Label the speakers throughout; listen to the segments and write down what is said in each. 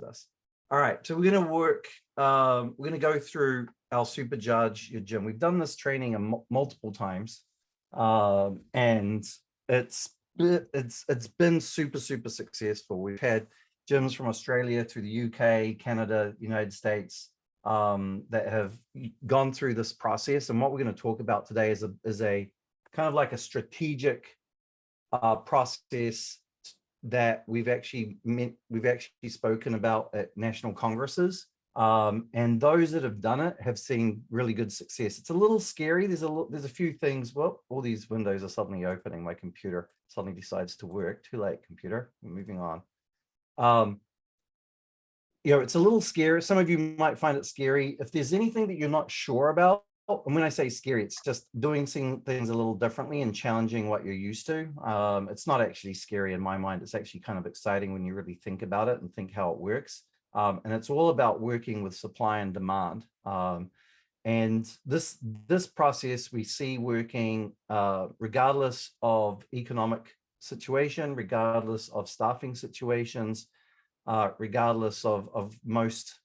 Speaker 1: process. All right, so we're going to we're going to go through our Supercharge your gym. We've done this training multiple times, and it's been super successful. We've had gyms from Australia to the UK, Canada, United States, that have gone through this process. And what we're going to talk about today is a kind of like a strategic process that we've actually spoken about at national congresses. And those that have done it have seen really good success. It's a little scary. There's a few things. Well, all these windows are suddenly opening. My computer suddenly decides to work. Too late, computer. We're moving on. It's a little scary. Some of you might find it scary. If there's anything that you're not sure about, and when I say scary, it's just doing things a little differently and challenging what you're used to. It's not actually scary in my mind. It's actually kind of exciting when you really think about it and think how it works. And it's all about working with supply and demand. And this process we see working regardless of economic situation, regardless of staffing situations, regardless of most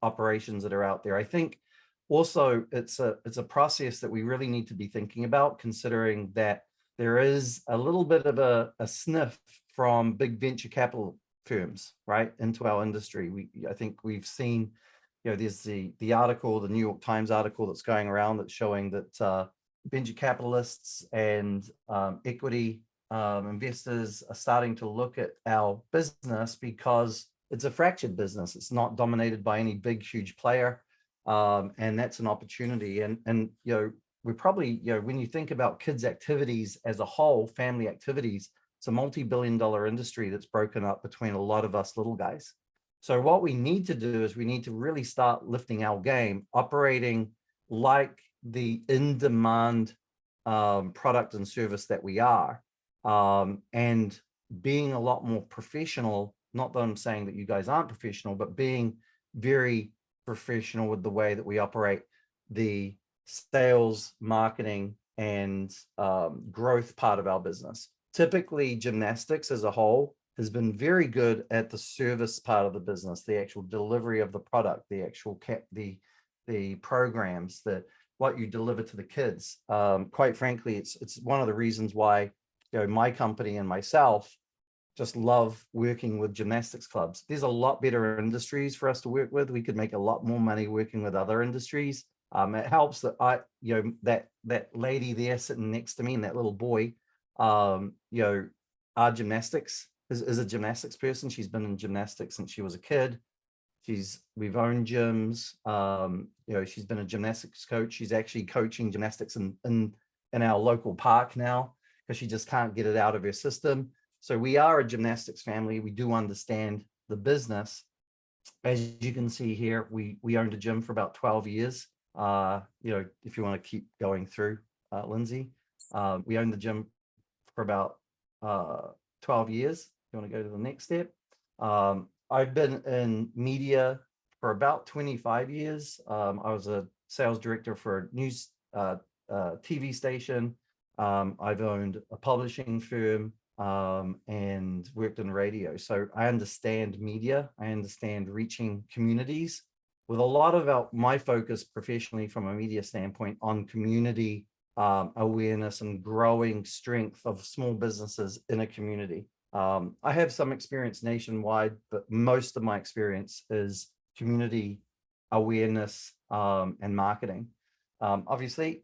Speaker 1: operations that are out there. I think also it's a process that we really need to be thinking about, considering that there is a little bit of a sniff from big venture capital firms right into our industry. I think we've seen, there's the article, the New York Times article that's going around that's showing that venture capitalists and equity investors are starting to look at our business because it's a fractured business. It's not dominated by any big, huge player. And that's an opportunity. And we're probably, when you think about kids' activities as a whole, family activities, it's a multi-billion-dollar industry that's broken up between a lot of us little guys. So what we need to do is we need to really start lifting our game, operating like the in-demand product and service that we are, and being a lot more professional. Not that I'm saying that you guys aren't professional, but being very professional with the way that we operate the sales, marketing, and growth part of our business. Typically, gymnastics as a whole has been very good at the service part of the business, the actual delivery of the product, the actual the programs, what you deliver to the kids. Quite frankly, it's one of the reasons why my company and myself just love working with gymnastics clubs. There's a lot better industries for us to work with. We could make a lot more money working with other industries. It helps that that lady there sitting next to me and that little boy, our gymnastics is a gymnastics person. She's been in gymnastics since she was a kid. We've owned gyms. She's been a gymnastics coach. She's actually coaching gymnastics in our local park now because she just can't get it out of her system. So we are a gymnastics family. We do understand the business. As you can see here, we owned a gym for about 12 years. If you want to keep going through, Lindsay, we owned the gym for about 12 years. You want to go to the next step? I've been in media for about 25 years. I was a sales director for a news TV station. I've owned a publishing firm and worked in radio. So I understand media. I understand reaching communities with a lot of my focus professionally from a media standpoint on community awareness and growing strength of small businesses in a community. I have some experience nationwide, but most of my experience is community awareness and marketing. Obviously,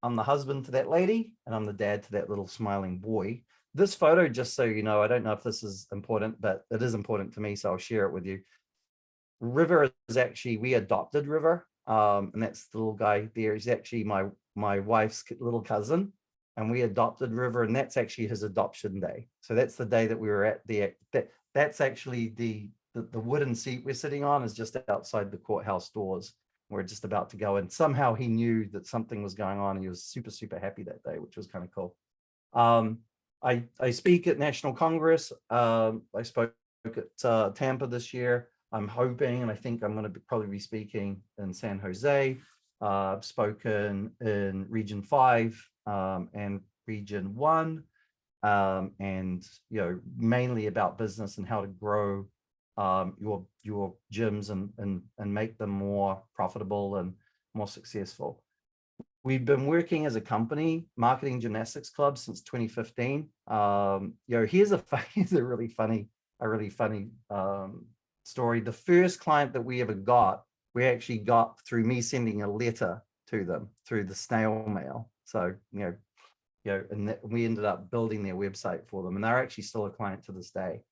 Speaker 1: I'm the husband to that lady, and I'm the dad to that little smiling boy. This photo, just so you know, I don't know if this is important, but it is important to me, so I'll share it with you. River is actually, we adopted River, and that's the little guy there. He's actually my wife's little cousin, and we adopted River, and that's actually his adoption day. So that's the day that we were at that's actually the wooden seat we're sitting on is just outside the courthouse doors. We're just about to go in. Somehow he knew that something was going on. And he was super happy that day, which was kind of cool. I speak at National Congress. I spoke at Tampa this year. I'm hoping, and I think I'm going to probably be speaking in San Jose. I've spoken in Region 5 and Region 1, and mainly about business and how to grow your gyms and make them more profitable and more successful. We've been working as a company, marketing gymnastics clubs since 2015. Here's here's a really funny story. The first client that we ever got, we actually got through me sending a letter to them through the snail mail. So, and we ended up building their website for them, and they're actually still a client to this day,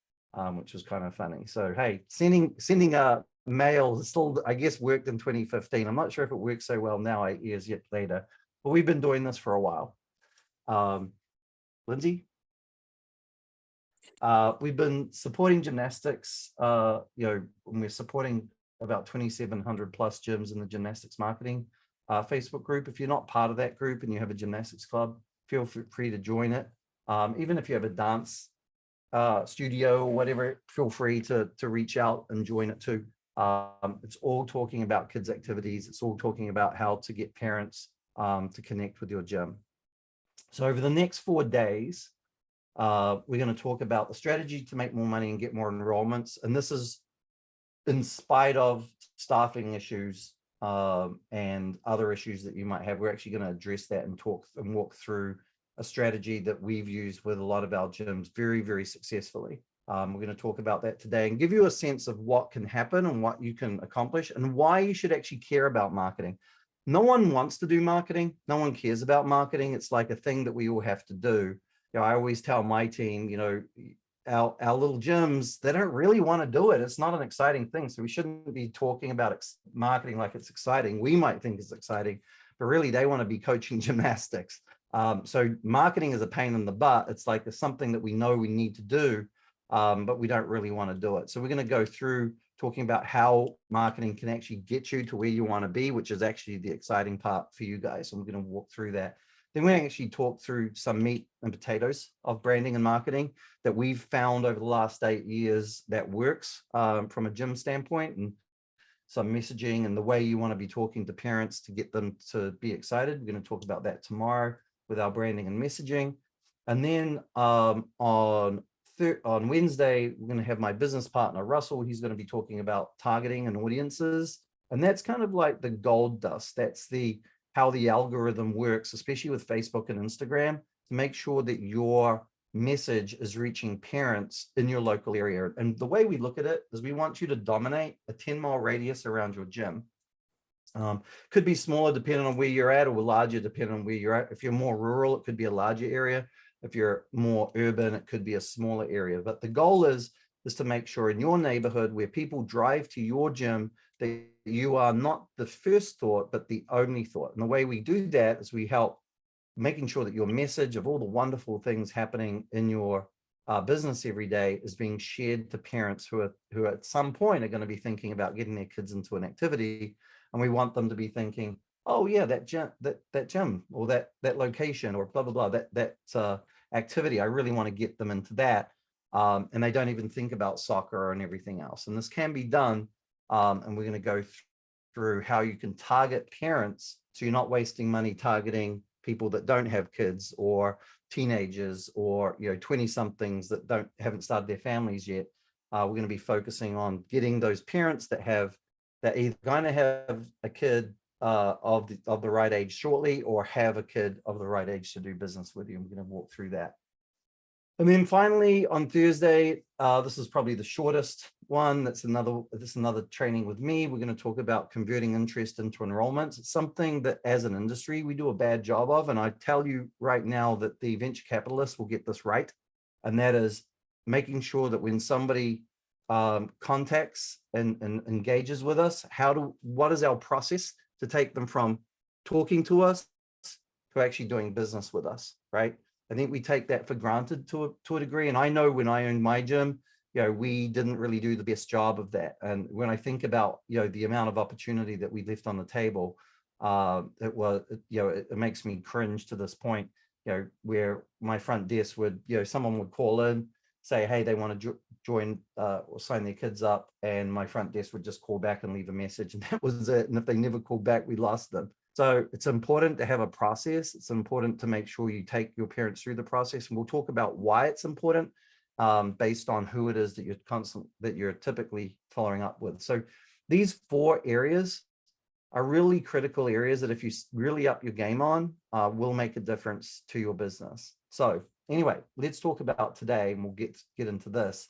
Speaker 1: which was kind of funny. So, hey, sending a mail still, I guess, worked in 2015. I'm not sure if it works so well now, 8 years yet later, but we've been doing this for a while. Lindsay? We've been supporting gymnastics, and we're supporting about 2,700 plus gyms in the gymnastics marketing Facebook group. If you're not part of that group and you have a gymnastics club, feel free to join it. Even if you have a dance studio or whatever, feel free to reach out and join it too. It's all talking about kids' activities. It's all talking about how to get parents to connect with your gym. So over the next 4 days, we're going to talk about the strategy to make more money and get more enrollments. And this is in spite of staffing issues and other issues that you might have. We're actually going to address that and talk and walk through a strategy that we've used with a lot of our gyms very, very successfully. We're going to talk about that today and give you a sense of what can happen and what you can accomplish and why you should actually care about marketing. No one wants to do marketing. No one cares about marketing. It's like a thing that we all have to do. I always tell my team, our little gyms, they don't really want to do it. It's not an exciting thing. So we shouldn't be talking about marketing like it's exciting. We might think it's exciting, but really they want to be coaching gymnastics. So marketing is a pain in the butt. It's like it's something that we know we need to do, but we don't really want to do it. So we're going to go through talking about how marketing can actually get you to where you want to be, which is actually the exciting part for you guys. So we're going to walk through that. Then we actually talk through some meat and potatoes of branding and marketing that we've found over the last 8 years that works from a gym standpoint, and some messaging and the way you want to be talking to parents to get them to be excited. We're going to talk about that tomorrow with our branding and messaging. And then on Wednesday, we're going to have my business partner, Russell. He's going to be talking about targeting and audiences. And that's kind of like the gold dust. That's how the algorithm works, especially with Facebook and Instagram, to make sure that your message is reaching parents in your local area. And the way we look at it is we want you to dominate a 10-mile radius around your gym. Could be smaller depending on where you're at, or larger depending on where you're at. If you're more rural, it could be a larger area. If you're more urban, it could be a smaller area. But the goal is to make sure in your neighborhood where people drive to your gym, that you are not the first thought, but the only thought. And the way we do that is we help making sure that your message of all the wonderful things happening in your business every day is being shared to parents who at some point are going to be thinking about getting their kids into an activity. And we want them to be thinking, oh yeah, that gym or that location or blah, blah, blah, that activity, I really want to get them into that. And they don't even think about soccer and everything else. And this can be done. And we're going to go through how you can target parents so you're not wasting money targeting people that don't have kids or teenagers or 20-somethings that haven't started their families yet. We're going to be focusing on getting those parents that either going to have a kid of the right age shortly or have a kid of the right age to do business with you. I'm going to walk through that. And then finally on Thursday, this is probably the shortest one. This is another training with me. We're going to talk about converting interest into enrollments. It's something that as an industry, we do a bad job of. And I tell you right now that the venture capitalists will get this right. And that is making sure that when somebody contacts and engages with us, what is our process to take them from talking to us to actually doing business with us, right? I think we take that for granted to a degree. And I know when I owned my gym, we didn't really do the best job of that. And when I think about, the amount of opportunity that we left on the table, it makes me cringe to this point, where my front desk would, someone would call in, say, hey, they want to join or sign their kids up. And my front desk would just call back and leave a message. And that was it. And if they never called back, we lost them. So it's important to have a process. It's important to make sure you take your parents through the process. And we'll talk about why it's important based on who it is that you're typically following up with. So these 4 areas are really critical areas that if you really up your game on, will make a difference to your business. So anyway, let's talk about today, and we'll get into this.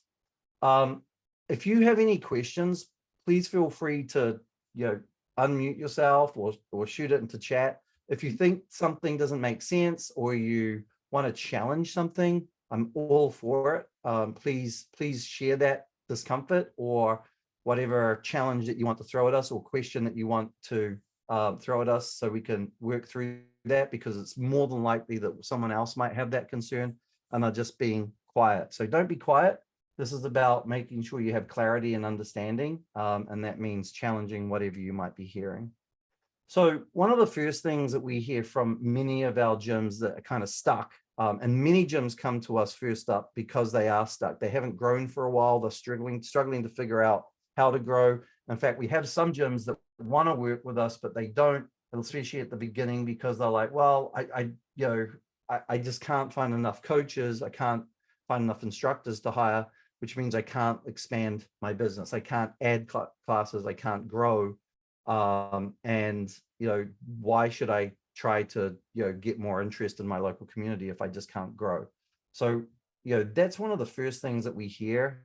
Speaker 1: If you have any questions, please feel free to, unmute yourself or shoot it into chat. If you think something doesn't make sense or you want to challenge something, I'm all for it. Please share that discomfort or whatever challenge that you want to throw at us or question that you want to throw at us, so we can work through that, because it's more than likely that someone else might have that concern and are just being quiet. So don't be quiet. This is about making sure you have clarity and understanding, and that means challenging whatever you might be hearing. So one of the first things that we hear from many of our gyms that are kind of stuck, and many gyms come to us first up because they are stuck. They haven't grown for a while. They're struggling to figure out how to grow. In fact, we have some gyms that want to work with us, but they don't, especially at the beginning, because they're like, well, I just can't find enough coaches. I can't find enough instructors to hire, which means I can't expand my business. I can't add classes. I can't grow. And why should I try to get more interest in my local community if I just can't grow? So that's one of the first things that we hear.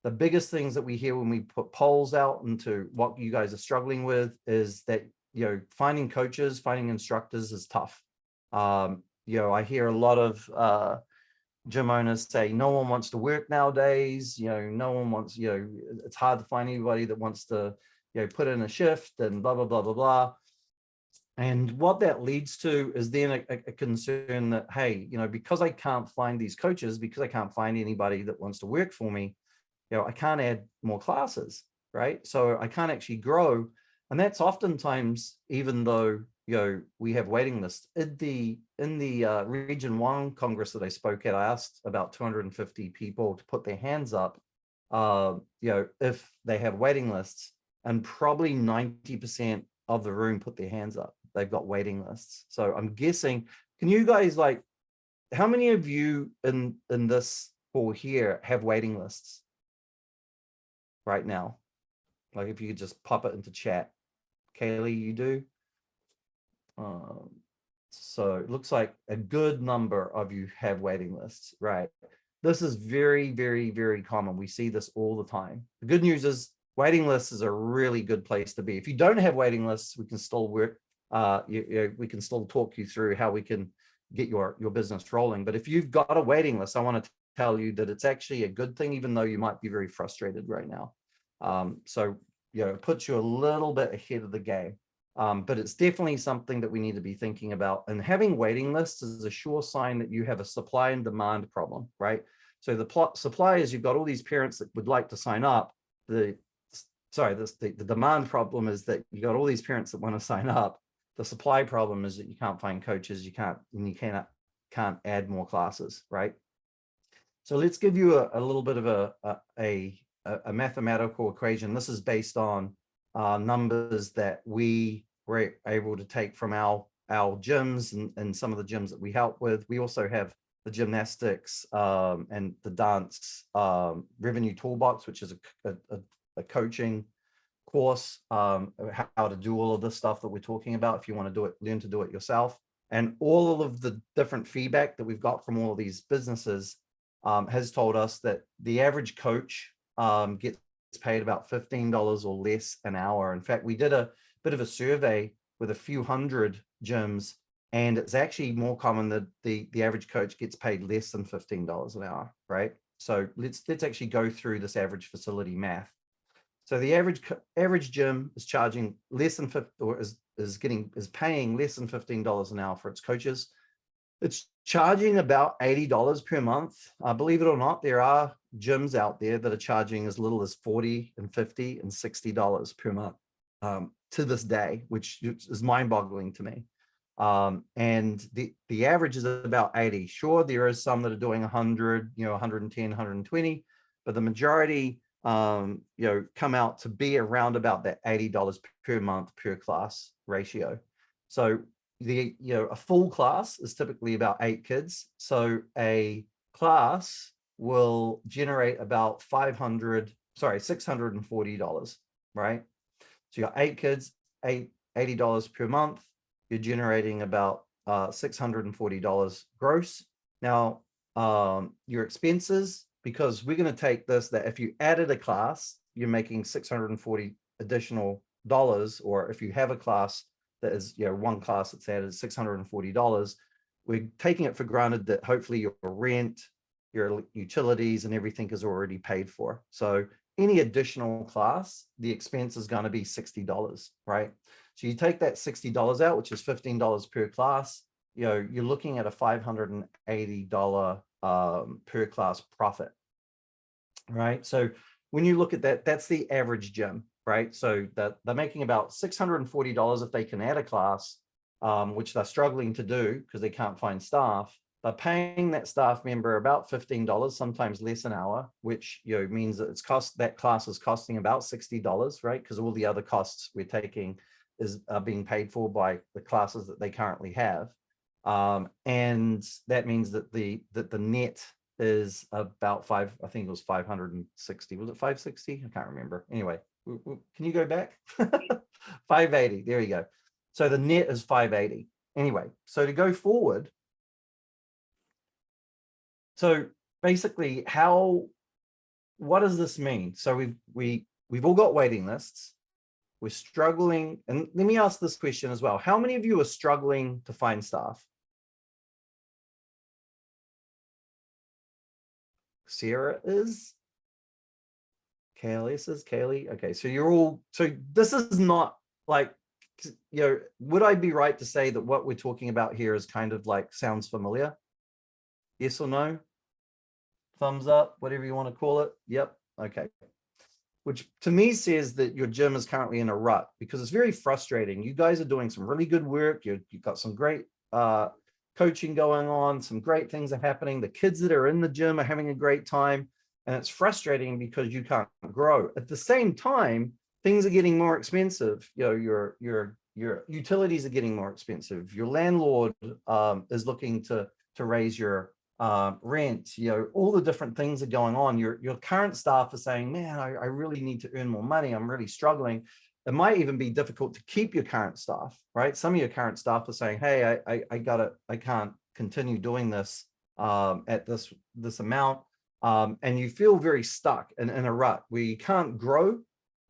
Speaker 1: The biggest things that we hear when we put polls out into what you guys are struggling with is that finding coaches, finding instructors is tough. I hear a lot of gym owners say no one wants to work nowadays. No one wants, it's hard to find anybody that wants to put in a shift and blah, blah, blah, blah, blah. And what that leads to is then a concern that, hey, because I can't find these coaches, because I can't find anybody that wants to work for me, I can't add more classes, right? So I can't actually grow. And that's oftentimes, even though, we have waiting lists. In the Region 1 Congress that I spoke at, I asked about 250 people to put their hands up, if they have waiting lists, and probably 90% of the room put their hands up. They've got waiting lists. So I'm guessing, can you guys, how many of you in this hall here have waiting lists right now? If you could just pop it into chat. Kaylee, you do? So it looks like a good number of you have waiting lists, right? This is very, very, very common. We see this all the time. The good news is waiting lists is a really good place to be. If you don't have waiting lists, we can still work. We can still talk you through how we can get your business rolling. But if you've got a waiting list, I want to tell you that it's actually a good thing, even though you might be very frustrated right now. So it puts you a little bit ahead of the game. But it's definitely something that we need to be thinking about. And having waiting lists is a sure sign that you have a supply and demand problem, right? So the supply is you've got all these parents that would like to sign up. The demand problem is that you got all these parents that want to sign up. The supply problem is that you can't find coaches, you can't add more classes, right? So let's give you a little bit of a mathematical equation. This is based on numbers that we were able to take from our gyms and some of the gyms that we help with. We also have the gymnastics and the dance revenue toolbox, which is a coaching course, how to do all of this stuff that we're talking about if you want to learn to do it yourself. And all of the different feedback that we've got from all of these businesses has told us that the average coach gets paid about $15 or less an hour. In fact, we did a bit of a survey with a few hundred gyms, and it's actually more common that the average coach gets paid less than $15 an hour, right? So let's actually go through this average facility math. So the average gym is charging less than is paying less than $15 an hour for its coaches. It's charging about $80 per month. Believe it or not, there are gyms out there that are charging as little as $40 and $50 and $60 per month to this day, which is mind-boggling to me. And the average is about 80. Sure, there is some that are doing 100, 110, 120, but the majority, come out to be around about that $80 per month per class ratio. So a full class is typically about 8 kids. So a class will generate about $640, right? So you got 8 kids, $80 per month. You're generating about $640 gross. Now, your expenses, because we're going to take this, that if you added a class, you're making $640 additional dollars, or if you have a class that is, one class that's added $640, we're taking it for granted that hopefully your rent, your utilities and everything is already paid for. So any additional class, the expense is going to be $60, right? So you take that $60 out, which is $15 per class, you're looking at a $580 per class profit, right? So when you look at that, that's the average gym, right? So that they're making about $640 if they can add a class, which they're struggling to do because they can't find staff. They're paying that staff member about $15, sometimes less an hour, which means that that class is costing about $60, right? Because all the other costs we're taking are being paid for by the classes that they currently have. And that means that the net is about I think it was 560. Was it 560? I can't remember. Anyway, can you go back? 580. There you go. So the net is 580. Anyway, so to go forward, so basically what does this mean? So we've all got waiting lists. We're struggling. And let me ask this question as well. How many of you are struggling to find staff? Sarah is. KLS is. Kaylee. Okay, so this is not like, would I be right to say that what we're talking about here is kind of like sounds familiar? Yes or no? Thumbs up, whatever you want to call it. Yep. Okay. Which to me says that your gym is currently in a rut, because it's very frustrating. You guys are doing some really good work. You've got some great coaching going on. Some great things are happening. The kids that are in the gym are having a great time. And it's frustrating because you can't grow. At the same time, things are getting more expensive. Your utilities are getting more expensive. Your landlord is looking to raise your rent. All the different things are going on. Your current staff are saying, man, I really need to earn more money. I'm really struggling. It might even be difficult to keep your current staff, right? Some of your current staff are saying, hey, I can't continue doing this at this amount. And you feel very stuck in a rut where you can't grow,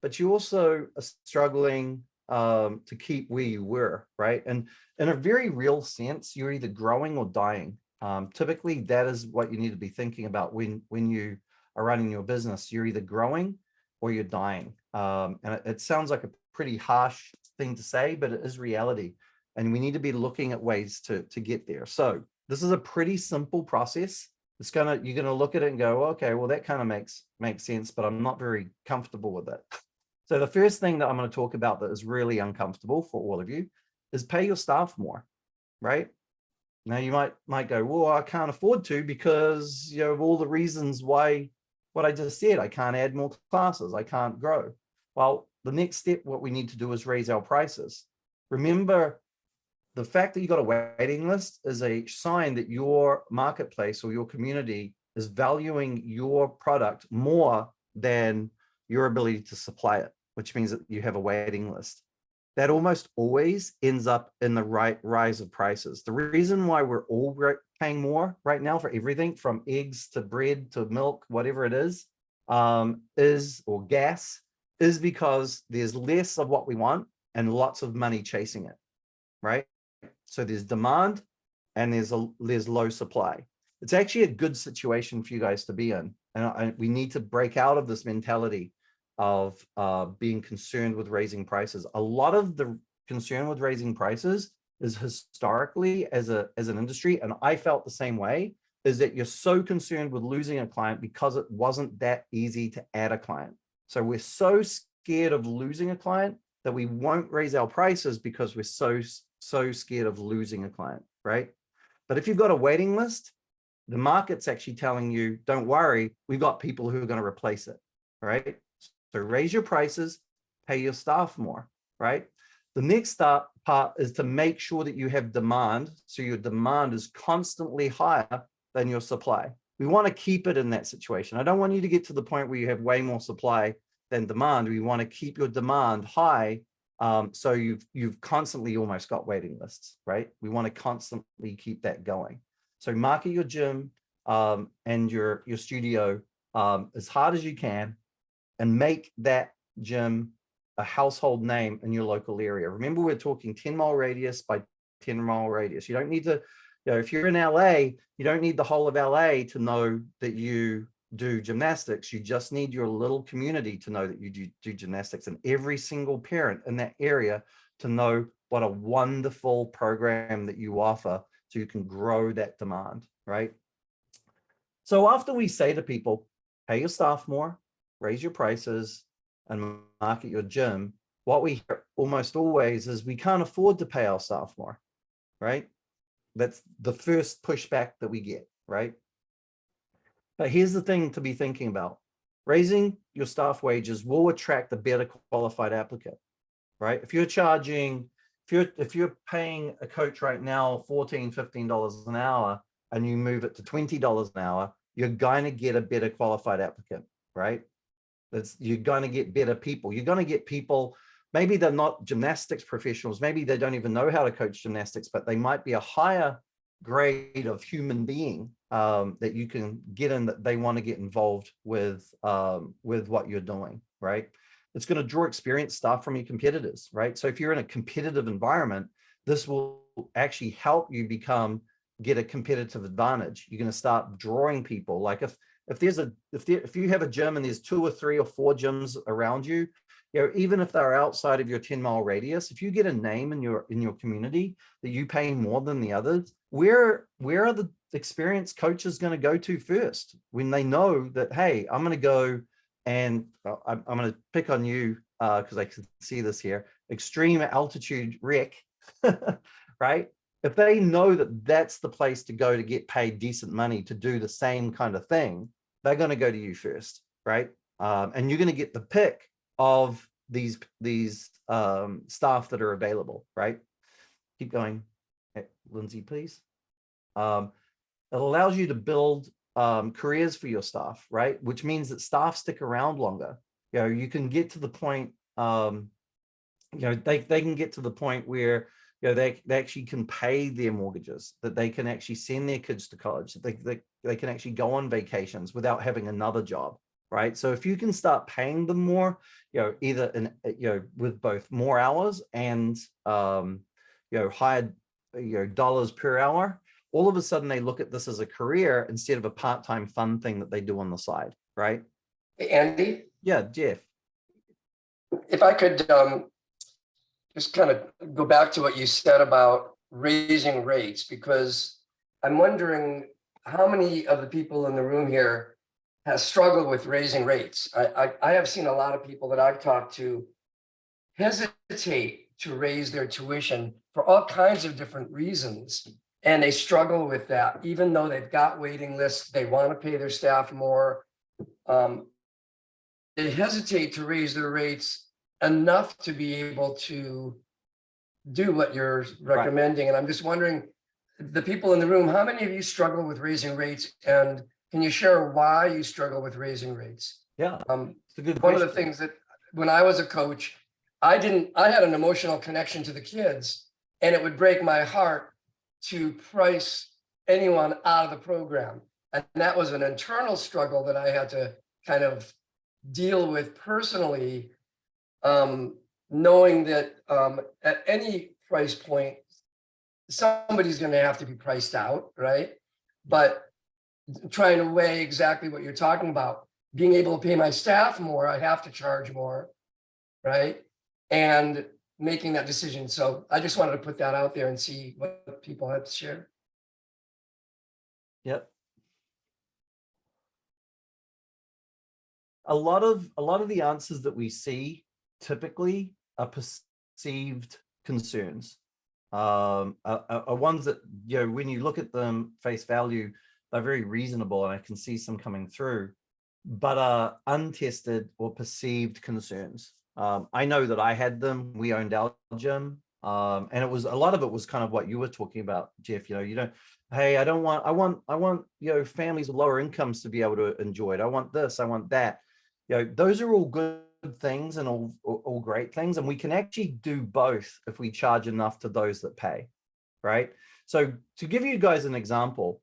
Speaker 1: but you also are struggling to keep where you were, right? And in a very real sense, you're either growing or dying. Typically, that is what you need to be thinking about when you are running your business. You're either growing or you're dying. And it sounds like a pretty harsh thing to say, but it is reality. And we need to be looking at ways to get there. So this is a pretty simple process. You're gonna look at it and go, okay, well, that kind of makes sense, but I'm not very comfortable with it. So the first thing that I'm going to talk about that is really uncomfortable for all of you is pay your staff more, right? Now you might go, well, I can't afford to because of all the reasons why, what I just said, I can't add more classes, I can't grow. Well, the next step, what we need to do is raise our prices. Remember, the fact that you got a waiting list is a sign that your marketplace or your community is valuing your product more than your ability to supply it, which means that you have a waiting list. That almost always ends up in the rise of prices. The reason why we're all paying more right now for everything from eggs to bread to milk, whatever it is or gas, is because there's less of what we want and lots of money chasing it, right? So there's demand and there's low supply. It's actually a good situation for you guys to be in. And we need to break out of this mentality of being concerned with raising prices. A lot of the concern with raising prices is historically as an industry, and I felt the same way, is that you're so concerned with losing a client because it wasn't that easy to add a client. So we're so scared of losing a client that we won't raise our prices because we're so scared of losing a client, right? But if you've got a waiting list, the market's actually telling you, don't worry, we've got people who are going to replace it, right? So raise your prices, pay your staff more, right? The next part is to make sure that you have demand. So your demand is constantly higher than your supply. we want to keep it in that situation. I don't want you to get to the point where you have way more supply than demand. We want to keep your demand high. So you've constantly almost got waiting lists, right? We want to constantly keep that going. So market your gym and your studio as hard as you can, and make that gym a household name in your local area. Remember, we're talking 10-mile radius by 10-mile radius. You don't need to, if you're in LA, you don't need the whole of LA to know that you do gymnastics. You just need your little community to know that you do gymnastics, and every single parent in that area to know what a wonderful program that you offer, so you can grow that demand, right? So after we say to people, pay your staff more, raise your prices, and market your gym, what we hear almost always is we can't afford to pay our staff more, right? That's the first pushback that we get, right? But here's the thing to be thinking about. Raising your staff wages will attract a better qualified applicant, right? If you're charging, if you're paying a coach right now $14, $15 an hour, and you move it to $20 an hour, you're going to get a better qualified applicant, right? You're going to get better people. You're going to get people, maybe they're not gymnastics professionals, maybe they don't even know how to coach gymnastics, but they might be a higher grade of human being that you can get in, that they want to get involved with what you're doing, right? It's going to draw experienced staff from your competitors, right? So if you're in a competitive environment, this will actually help you get a competitive advantage. You're going to start drawing people. Like if you have a gym and there's 2 or 3 or 4 gyms around you, even if they're outside of your 10-mile radius, if you get a name in your community that you pay more than the others, where are the experienced coaches going to go to first when they know that, hey, I'm going to go and I'm going to pick on you because I can see this here, extreme altitude rec, right? If they know that that's the place to go to get paid decent money to do the same kind of thing, they're going to go to you first, right? And you're going to get the pick of these staff that are available, right? Keep going, hey, Lindsay, please. It allows you to build careers for your staff, right? Which means that staff stick around longer. You can get to the point, they can get to the point where they actually can pay their mortgages, that they can actually send their kids to college, that they can actually go on vacations without having another job, right? So if you can start paying them more, either in with both more hours and higher dollars per hour, all of a sudden they look at this as a career instead of a part-time fun thing that they do on the side, right?
Speaker 2: Hey, Andy?
Speaker 1: Yeah, Jeff.
Speaker 2: If I could just kind of go back to what you said about raising rates, because I'm wondering how many of the people in the room here has struggled with raising rates. I have seen a lot of people that I've talked to hesitate to raise their tuition for all kinds of different reasons. And they struggle with that, even though they've got waiting lists, they want to pay their staff more. They hesitate to raise their rates enough to be able to do what you're recommending. Right. And I'm just wondering, the people in the room, how many of you struggle with raising rates? And can you share why you struggle with raising rates?
Speaker 1: Yeah, it's a good
Speaker 2: one
Speaker 1: question.
Speaker 2: of the things that when I was a coach, I had an emotional connection to the kids, and it would break my heart to price anyone out of the program. And that was an internal struggle that I had to kind of deal with personally, knowing that at any price point, somebody's going to have to be priced out, right? But trying to weigh exactly what you're talking about, being able to pay my staff more, I have to charge more, right? And making that decision. So I just wanted to put that out there and see what people have to share.
Speaker 1: Yep. A lot of the answers that we see typically are perceived concerns. Are ones that, when you look at them face value, they're very reasonable, and I can see some coming through, but are untested or perceived concerns. I know that I had them. We owned our gym. And it was, a lot of it was kind of what you were talking about, Jeff. You don't, hey, I want, families with lower incomes to be able to enjoy it. I want this, I want that. Those are all good things and all great things. And we can actually do both if we charge enough to those that pay, right? So to give you guys an example,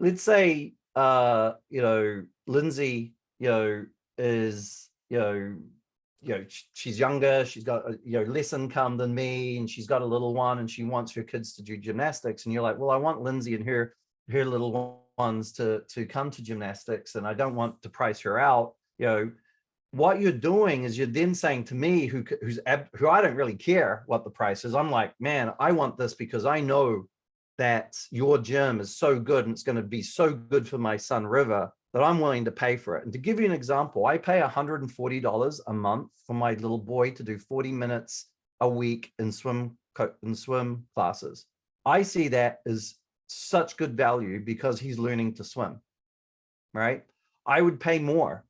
Speaker 1: let's say, Lindsay, is, she's younger, she's got, less income than me, and she's got a little one, and she wants her kids to do gymnastics. And you're like, well, I want Lindsay and her little ones to come to gymnastics, and I don't want to price her out. What you're doing is you're then saying to me, who I don't really care what the price is. I'm like, man, I want this because I know that your gym is so good and it's going to be so good for my son River that I'm willing to pay for it. And to give you an example, I pay $140 a month for my little boy to do 40 minutes a week in swim classes. I see that as such good value because he's learning to swim, right? I would pay more.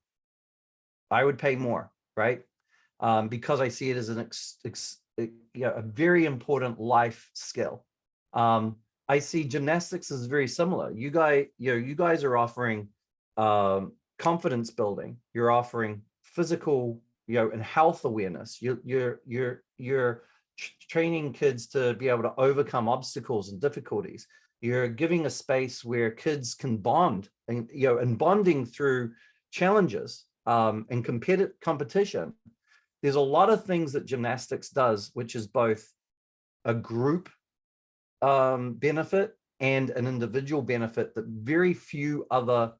Speaker 1: Right? Because I see it as a very important life skill. I see gymnastics as very similar. You guys are offering confidence building. You're offering physical, and health awareness. You're training kids to be able to overcome obstacles and difficulties. You're giving a space where kids can bond, and bonding through challenges and competition. There's a lot of things that gymnastics does, which is both a group benefit and an individual benefit that very few other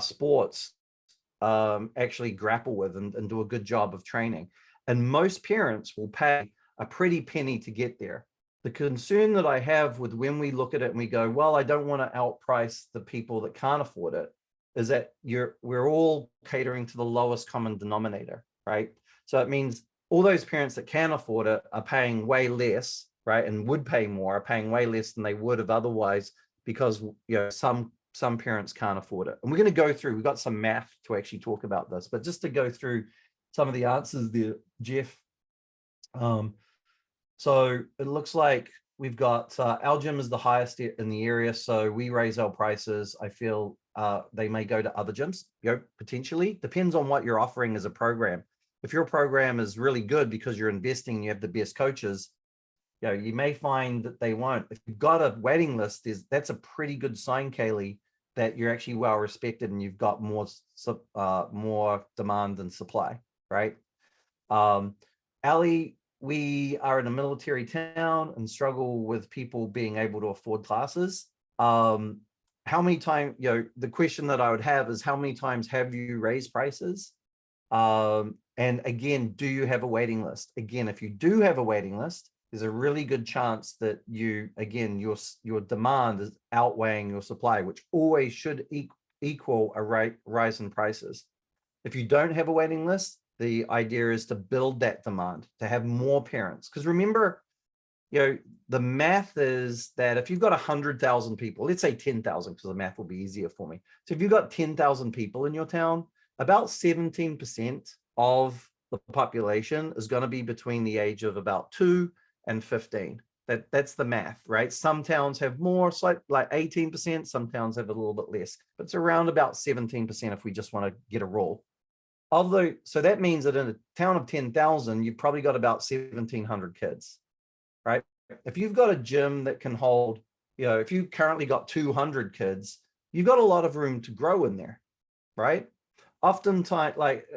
Speaker 1: sports actually grapple with and do a good job of training. And most parents will pay a pretty penny to get there. The concern that I have with when we look at it and we go, well, I don't want to outprice the people that can't afford it, is that we're all catering to the lowest common denominator, right? So it means all those parents that can afford it are paying way less, right? And would pay more, are paying way less than they would have otherwise, because some parents can't afford it. And we're going to go through, we've got some math to actually talk about this, but just to go through some of the answers there, Jeff. So it looks like we've got our gym is the highest in the area, so we raise our prices. I feel they may go to other gyms, potentially. Depends on what you're offering as a program. If your program is really good because you're investing, you have the best coaches, you may find that they won't. If you've got a waiting list, that's a pretty good sign, Kaylee, that you're actually well respected and you've got more demand than supply, right? Ali, we are in a military town and struggle with people being able to afford classes. How many times, the question that I would have is, how many times have you raised prices? And again, do you have a waiting list? Again, if you do have a waiting list, there's a really good chance that your demand is outweighing your supply, which always should equal a rise in prices. If you don't have a waiting list, the idea is to build that demand, to have more parents. Because remember, the math is that if you've got 100,000 people, let's say 10,000, because the math will be easier for me. So if you've got 10,000 people in your town, about 17% of the population is going to be between the age of about 2 and 15. That's the math, right? Some towns have more, like 18%. Some towns have a little bit less, but it's around about 17% if we just want to get a rule. So that means that in a town of 10,000, you've probably got about 1,700 kids, right? If you've got a gym that can hold, if you currently got 200 kids, you've got a lot of room to grow in there, right? Oftentimes,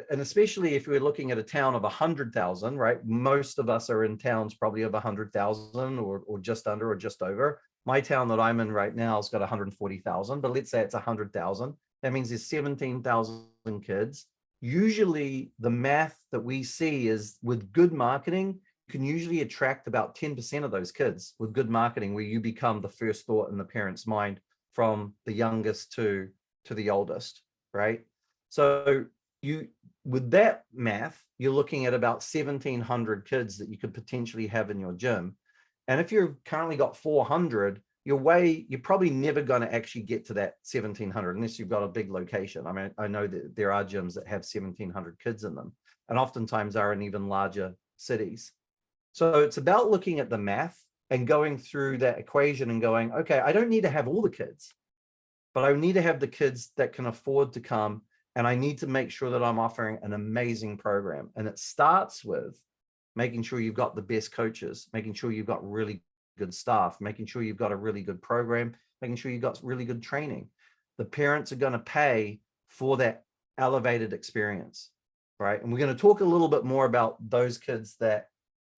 Speaker 1: and especially if we're looking at a town of 100,000, right? Most of us are in towns probably of 100,000 or just under or just over. My town that I'm in right now has got 140,000, but let's say it's 100,000. That means there's 17,000 kids. Usually the math that we see is with good marketing, you can usually attract about 10% of those kids with good marketing, where you become the first thought in the parent's mind from the youngest to the oldest, right? So with that math, you're looking at about 1,700 kids that you could potentially have in your gym. And if you've currently got 400, you're probably never going to actually get to that 1,700 unless you've got a big location. I mean, I know that there are gyms that have 1,700 kids in them, and oftentimes are in even larger cities. So it's about looking at the math and going through that equation and going, okay, I don't need to have all the kids, but I need to have the kids that can afford to come. And I need to make sure that I'm offering an amazing program. And it starts with making sure you've got the best coaches, making sure you've got really good staff, making sure you've got a really good program, making sure you've got really good training. The parents are going to pay for that elevated experience, right? And we're going to talk a little bit more about those kids that,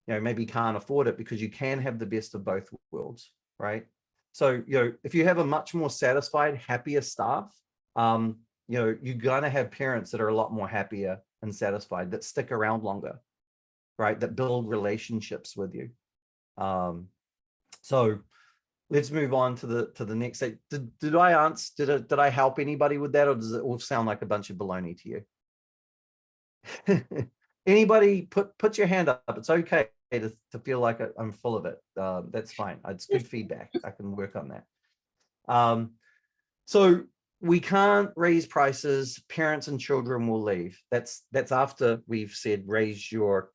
Speaker 1: you know, maybe can't afford it, because you can have the best of both worlds, right? So, you know, if you have a much more satisfied, happier staff, you know, you're going to have parents that are a lot more happier and satisfied, that stick around longer, right? That build relationships with you. So let's move on to the next. Did I answer? Did I help anybody with that, or does it all sound like a bunch of baloney to you? Anybody put your hand up. It's okay to feel like I'm full of it. That's fine. It's good feedback. I can work on that. So we can't raise prices. Parents and children will leave. That's after we've said raise your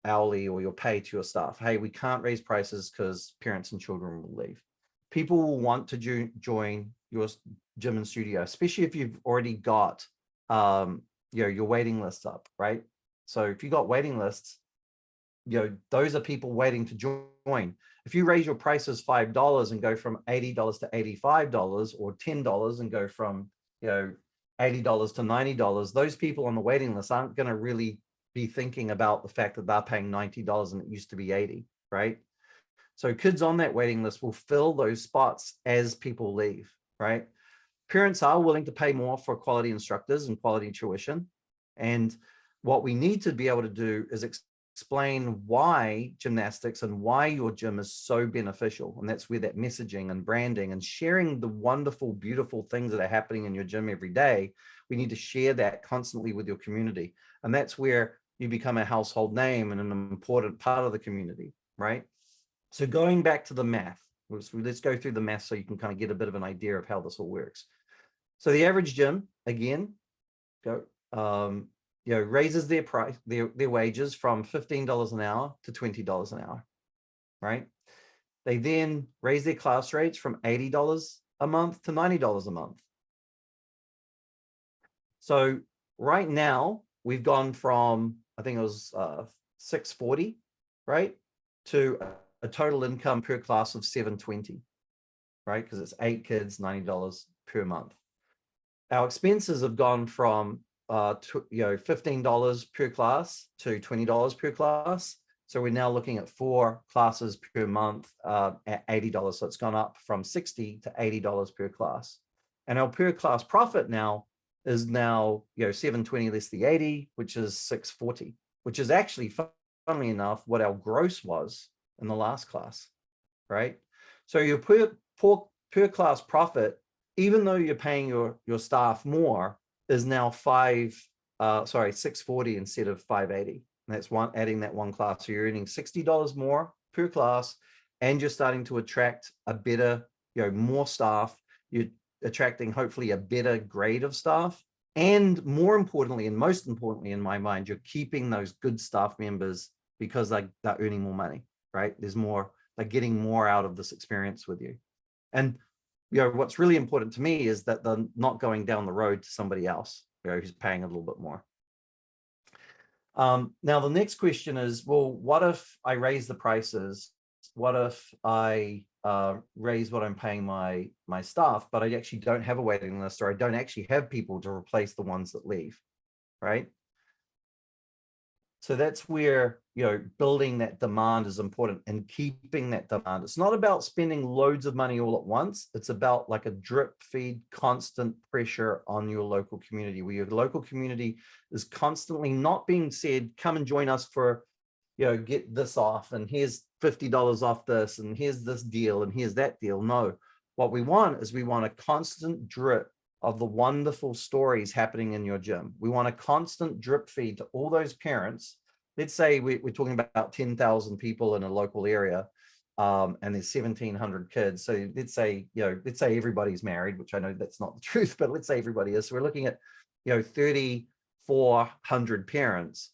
Speaker 1: hourly or your pay to your staff. Hey, we can't raise prices because parents and children will leave. People will want to join your gym and studio, especially if you've already got you know, your waiting lists up, right? So if you got waiting lists, you know, those are people waiting to join. If you raise your prices $5 and go from $80 to $85, or $10 and go from, you know, $80 to $90, those people on the waiting list aren't going to really be thinking about the fact that they're paying $90 and it used to be 80, right? So kids on that waiting list will fill those spots as people leave, right? Parents are willing to pay more for quality instructors and quality tuition. And what we need to be able to do is explain why gymnastics and why your gym is so beneficial. And that's where that messaging and branding and sharing the wonderful, beautiful things that are happening in your gym every day, we need to share that constantly with your community. And that's where you become a household name and an important part of the community, right? So going back to the math, let's go through the math so you can kind of get a bit of an idea of how this all works. So the average gym, again, you know, raises their price, their wages from $15 an hour to $20 an hour, right? They then raise their class rates from $80 a month to $90 a month. So right now we've gone from, I think it was $640, right, to a total income per class of $720, right? Because it's 8 kids, $90 per month. Our expenses have gone from you know, $15 per class to $20 per class. So we're now looking at 4 classes per month at $80. So it's gone up from $60 to $80 per class. And our per class profit now is now, you know, $720 less the 80, which is $640, which is actually, funnily enough, what our gross was in the last class, right? So your per class profit, even though you're paying your staff more, is now $640 instead of $580. And that's adding that one class. So you're earning $60 more per class, and you're starting to attract a better, you know, more staff. You're attracting hopefully a better grade of staff. And more importantly, and most importantly in my mind, you're keeping those good staff members because they're earning more money, right? There's more, they're getting more out of this experience with you. And you know, what's really important to me is that they're not going down the road to somebody else, you know, who's paying a little bit more. Now, the next question is, well, what if I raise the prices? What if I raise what I'm paying my staff, but I actually don't have a waiting list, or I don't actually have people to replace the ones that leave, right? So that's where, you know, building that demand is important and keeping that demand. It's not about spending loads of money all at once. It's about like a drip feed, constant pressure on your local community, where your local community is constantly not being said, come and join us for, you know, get this off, and here's $50 off this, and here's this deal, and here's that deal. No, what we want is we want a constant drip of the wonderful stories happening in your gym. We want a constant drip feed to all those parents. Let's say we're talking about 10,000 people in a local area, and there's 1,700 kids. So let's say, you know, let's say everybody's married, which I know that's not the truth, but let's say everybody is. So we're looking at, you know, 3,400 parents.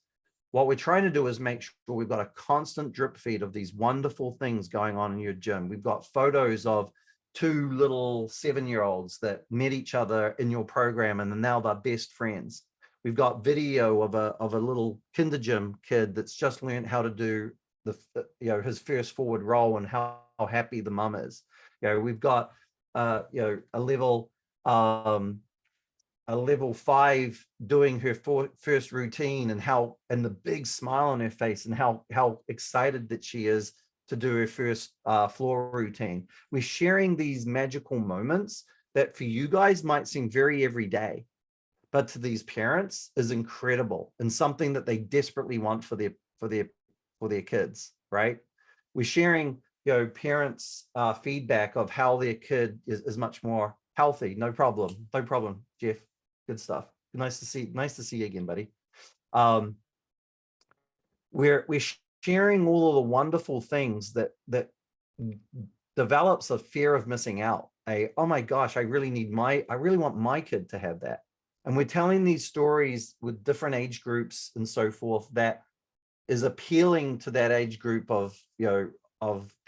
Speaker 1: What we're trying to do is make sure we've got a constant drip feed of these wonderful things going on in your gym. We've got photos of 2 little 7-year-olds that met each other in your program and are now they're best friends. We've got video of a little kinder gym kid that's just learned how to do his first forward roll and how happy the mum is. We've got a level 5 doing her first routine and the big smile on her face and how excited that she is to do her first floor routine. We're sharing these magical moments that for you guys might seem very everyday, but to these parents is incredible and something that they desperately want for their kids, right? We're sharing, parents' feedback of how their kid is much more healthy. No problem, Jeff. Good stuff. Nice to see you again, buddy. We're sharing all of the wonderful things that develops a fear of missing out. Oh my gosh, I really want my kid to have that. And we're telling these stories with different age groups and so forth that is appealing to that age group of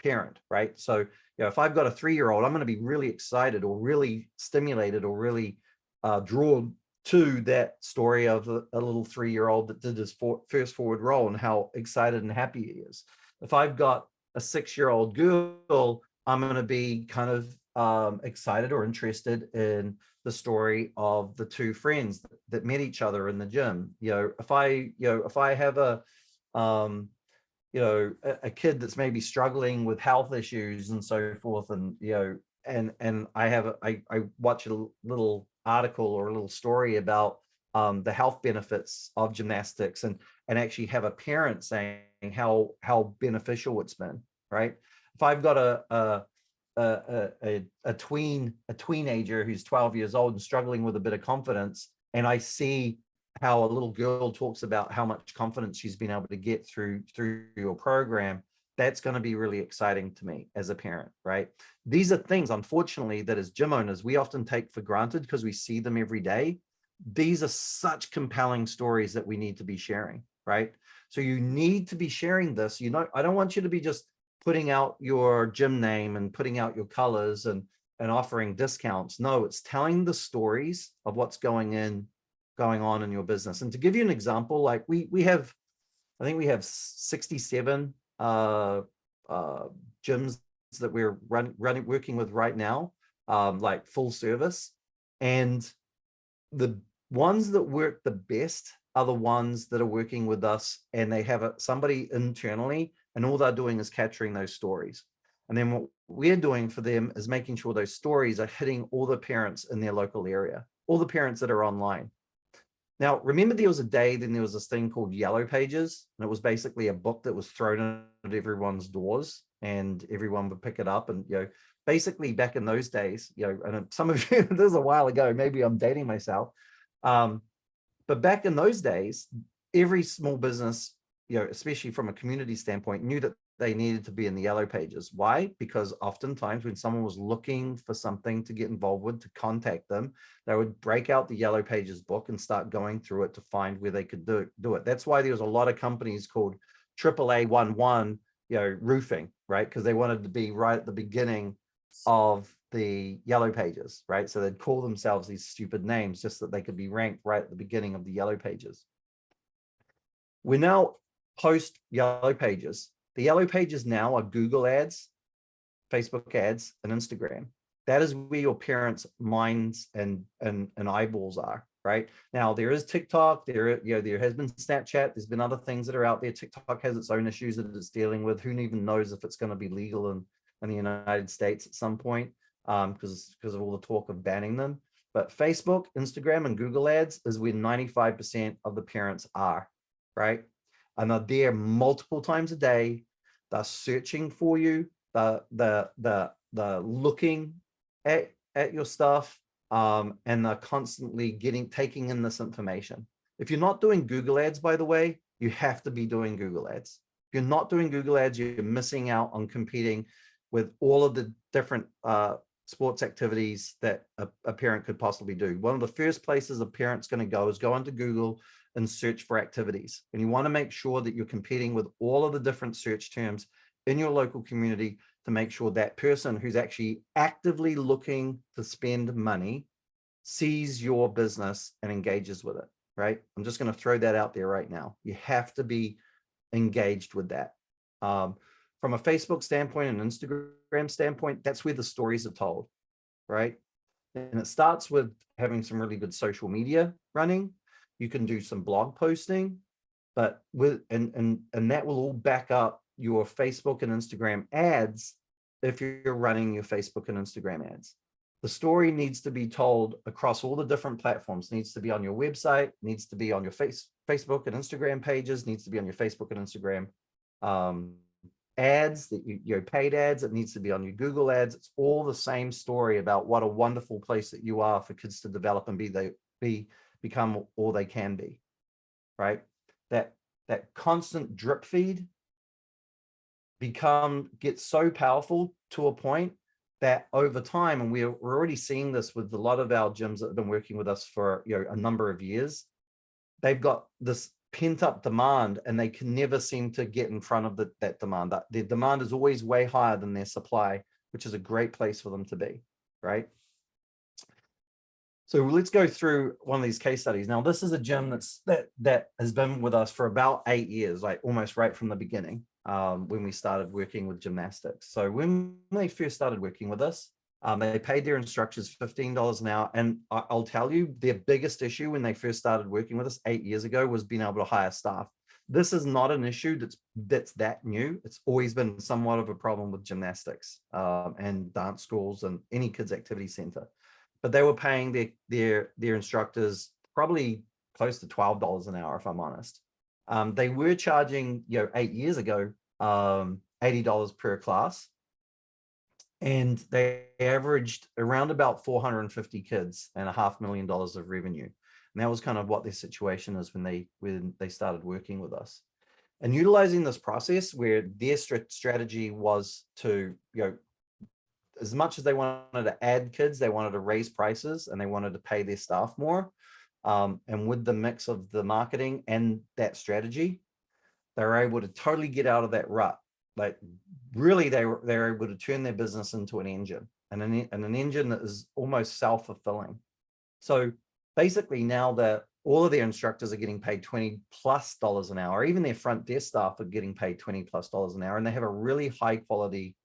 Speaker 1: parent, right? So, if I've got a 3-year-old, I'm going to be really excited or really stimulated or really drawn to that story of a little 3-year-old that did his first forward roll and how excited and happy he is. If I've got a 6-year-old girl, I'm going to be kind of excited or interested in the story of the 2 friends that met each other in the gym. If I have a kid that's maybe struggling with health issues and so forth, and and I watch a little article or a little story about the health benefits of gymnastics and actually have a parent saying how beneficial it's been, right? If I've got a teenager who's 12 years old and struggling with a bit of confidence, and I see how a little girl talks about how much confidence she's been able to get through your program, that's going to be really exciting to me as a parent, right? These are things, unfortunately, that as gym owners, we often take for granted because we see them every day. These are such compelling stories that we need to be sharing, right? So you need to be sharing this. I don't want you to be just putting out your gym name and putting out your colors and offering discounts. No, it's telling the stories of what's going on in your business. And to give you an example, like we have, I think we have 67 gyms that we're working with right now, like full service. And the ones that work the best are the ones that are working with us and they have somebody internally and all they're doing is capturing those stories. And then what we're doing for them is making sure those stories are hitting all the parents in their local area, all the parents that are online. Now, remember there was a day, then there was this thing called Yellow Pages, and it was basically a book that was thrown at everyone's doors and everyone would pick it up. And, basically back in those days, and some of you, this is a while ago, maybe I'm dating myself. But back in those days, every small business, especially from a community standpoint, knew that they needed to be in the Yellow Pages. Why? Because oftentimes when someone was looking for something to get involved with, to contact them, they would break out the Yellow Pages book and start going through it to find where they could do it. That's why there was a lot of companies called AAA11, roofing, right? Because they wanted to be right at the beginning of the Yellow Pages, right? So they'd call themselves these stupid names just that they could be ranked right at the beginning of the Yellow Pages. We're now post Yellow Pages. The Yellow Pages now are Google ads, Facebook ads, and Instagram. That is where your parents' minds and eyeballs are, right? Now, there is TikTok, there has been Snapchat, there's been other things that are out there. TikTok has its own issues that it's dealing with. Who even knows if it's going to be legal in the United States at some point, because of all the talk of banning them. But Facebook, Instagram, and Google ads is where 95% of the parents are, right? And they're there multiple times a day. They're searching for you. They're looking at your stuff, and they're constantly taking in this information. If you're not doing Google ads, by the way, you have to be doing Google ads. If you're not doing Google ads, you're missing out on competing with all of the different sports activities that a parent could possibly do. One of the first places a parent's going to go is go onto Google and search for activities. And you want to make sure that you're competing with all of the different search terms in your local community to make sure that person who's actually actively looking to spend money sees your business and engages with it, right? I'm just going to throw that out there right now. You have to be engaged with that. From a Facebook standpoint and Instagram standpoint, that's where the stories are told, right? And it starts with having some really good social media running. You can do some blog posting, but with and that will all back up your Facebook and Instagram ads if you're running your Facebook and Instagram ads. The story needs to be told across all the different platforms. It needs to be on your website, needs to be on your Facebook and Instagram pages, needs to be on your Facebook and Instagram ads, that you paid ads. It needs to be on your Google ads. It's all the same story about what a wonderful place that you are for kids to develop and become all they can be, right? That constant drip feed gets so powerful to a point that over time, and we're already seeing this with a lot of our gyms that have been working with us for a number of years, they've got this pent up demand and they can never seem to get in front of that demand. Their demand is always way higher than their supply, which is a great place for them to be, right? So let's go through one of these case studies. Now, this is a gym that has been with us for about 8 years, like almost right from the beginning, when we started working with gymnastics. So when they first started working with us, they paid their instructors $15 an hour. And I'll tell you, their biggest issue when they first started working with us 8 years ago was being able to hire staff. This is not an issue that's that new. It's always been somewhat of a problem with gymnastics and dance schools and any kids activity center. But they were paying their instructors probably close to $12 an hour, if I'm honest. They were charging, 8 years ago, $80 per class. And they averaged around about 450 kids and $500,000 of revenue. And that was kind of what their situation is when they started working with us. And utilizing this process where their strategy was to, as much as they wanted to add kids, they wanted to raise prices and they wanted to pay their staff more. And with the mix of the marketing and that strategy, they were able to totally get out of that rut. Like really, they were able to turn their business into an engine, and an engine that is almost self-fulfilling. So basically now that all of their instructors are getting paid $20+ an hour, even their front desk staff are getting paid $20+ an hour, and they have a really high quality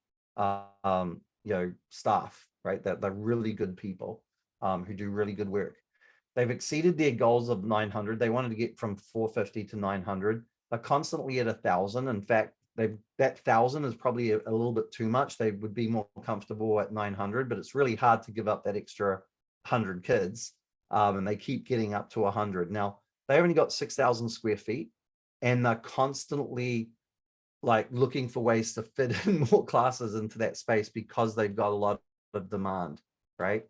Speaker 1: staff, right? That they're really good people who do really good work. They've exceeded their goals of 900. They wanted to get from 450 to 900. They're constantly at 1,000. In fact, that 1,000 is probably a little bit too much. They would be more comfortable at 900, but it's really hard to give up that extra 100 kids. And they keep getting up to 100. Now, they only got 6,000 square feet, and they're constantly like looking for ways to fit in more classes into that space because they've got a lot of demand, right?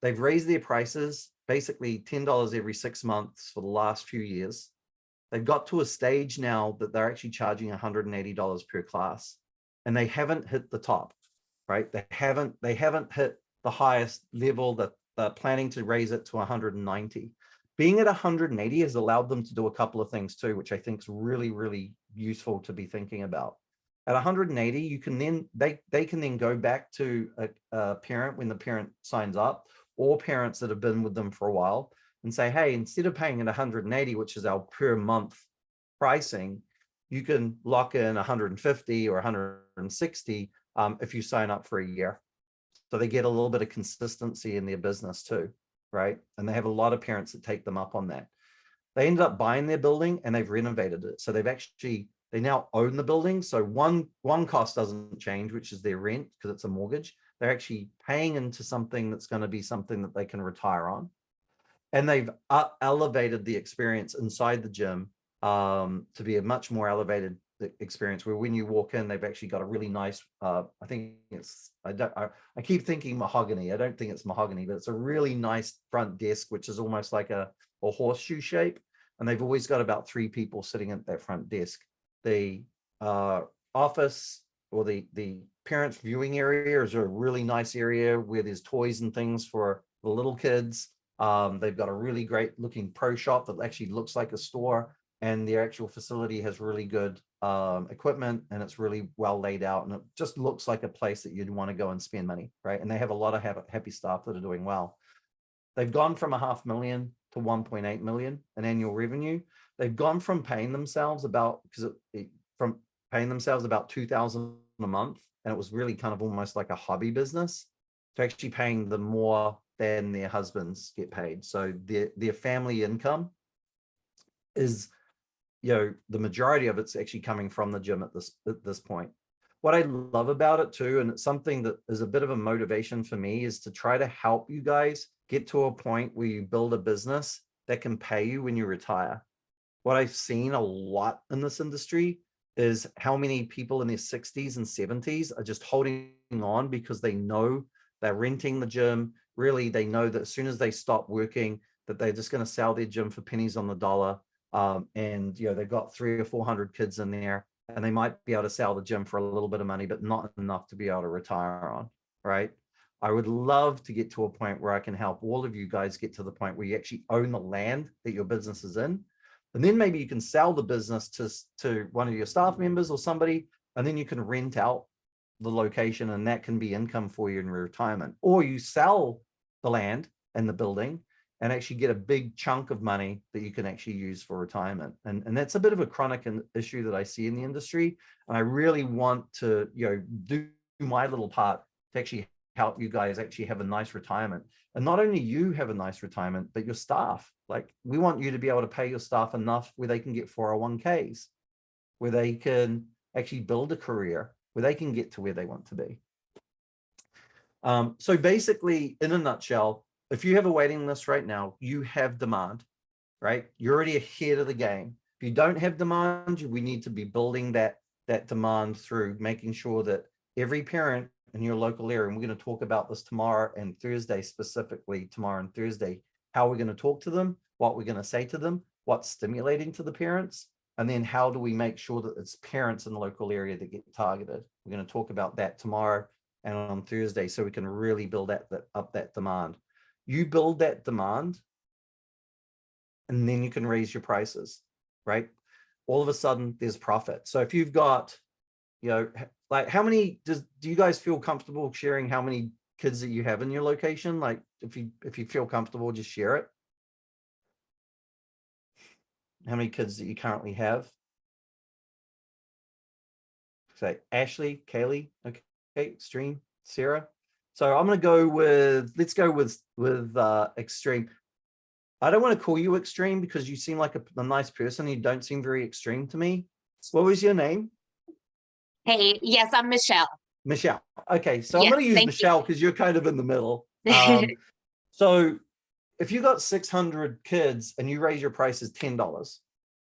Speaker 1: They've raised their prices basically $10 every 6 months for the last few years. They've got to a stage now that they're actually charging $180 per class, and they haven't hit the top, right? They haven't hit the highest level. That they're planning to raise it to 190. Being at 180 has allowed them to do a couple of things too, which I think is really, really useful to be thinking about. At 180, you can then they can then go back to a parent when the parent signs up, or parents that have been with them for a while, and say, hey, instead of paying at 180, which is our per month pricing, you can lock in 150 or 160 if you sign up for a year. So they get a little bit of consistency in their business too, right? And they have a lot of parents that take them up on that. They ended up buying their building and they've renovated it. So they now own the building. So one cost doesn't change, which is their rent, because it's a mortgage. They're actually paying into something that's going to be something that they can retire on. And they've elevated the experience inside the gym to be a much more elevated experience, where when you walk in, they've actually got a really nice, I think it's, I keep thinking mahogany. I don't think it's mahogany, but it's a really nice front desk, which is almost like a horseshoe shape. And they've always got about 3 people sitting at that front desk. The office, or the parents viewing area, is a really nice area where there's toys and things for the little kids. They've got a really great looking pro shop that actually looks like a store, and their actual facility has really good equipment, and it's really well laid out, and it just looks like a place that you'd want to go and spend money, right? And they have a lot of happy staff that are doing well. They've gone from $500,000 to 1.8 million in annual revenue. They've gone from paying themselves about, from paying themselves about 2,000 a month, and it was really kind of almost like a hobby business, to actually paying them more than their husbands get paid. So their family income is, the majority of it's actually coming from the gym at this point. What I love about it too, and it's something that is a bit of a motivation for me, is to try to help you guys get to a point where you build a business that can pay you when you retire. What I've seen a lot in this industry is how many people in their 60s and 70s are just holding on because they know they're renting the gym. Really, they know that as soon as they stop working, that they're just going to sell their gym for pennies on the dollar. And they've got 300 or 400 kids in there, and they might be able to sell the gym for a little bit of money, but not enough to be able to retire on, right? I would love to get to a point where I can help all of you guys get to the point where you actually own the land that your business is in. And then maybe you can sell the business to one of your staff members or somebody, and then you can rent out the location, and that can be income for you in retirement. Or you sell the land and the building and actually get a big chunk of money that you can actually use for retirement. And that's a bit of a chronic issue that I see in the industry. And I really want to, do my little part to actually help you guys actually have a nice retirement. And not only you have a nice retirement, but your staff. Like, we want you to be able to pay your staff enough where they can get 401ks, where they can actually build a career, where they can get to where they want to be. So basically, in a nutshell, if you have a waiting list right now, you have demand, right? You're already ahead of the game. If you don't have demand, we need to be building that demand through making sure that every parent in your local area, and we're going to talk about this tomorrow and Thursday, specifically tomorrow and Thursday, how we're going to talk to them, what we're going to say to them, what's stimulating to the parents, and then how do we make sure that it's parents in the local area that get targeted. We're going to talk about that tomorrow and on Thursday, so we can really build up that demand. You build that demand, and then you can raise your prices, right? All of a sudden there's profit. So if you've got, like, how many, do you guys feel comfortable sharing how many kids that you have in your location? Like, if you feel comfortable, just share it. How many kids that you currently have? Say Ashley, Kaylee, okay, Extreme, Sarah. So I'm going to go with, let's go with Extreme. I don't want to call you Extreme because you seem like a nice person. You don't seem very extreme to me. What was your name?
Speaker 3: Hey, yes, I'm Michelle.
Speaker 1: Michelle. Okay, so I'm
Speaker 3: Yes,
Speaker 1: going to use
Speaker 3: thank
Speaker 1: Michelle because you're kind of in the middle.
Speaker 3: you.
Speaker 1: So if you got 600 kids and you raise your prices $10,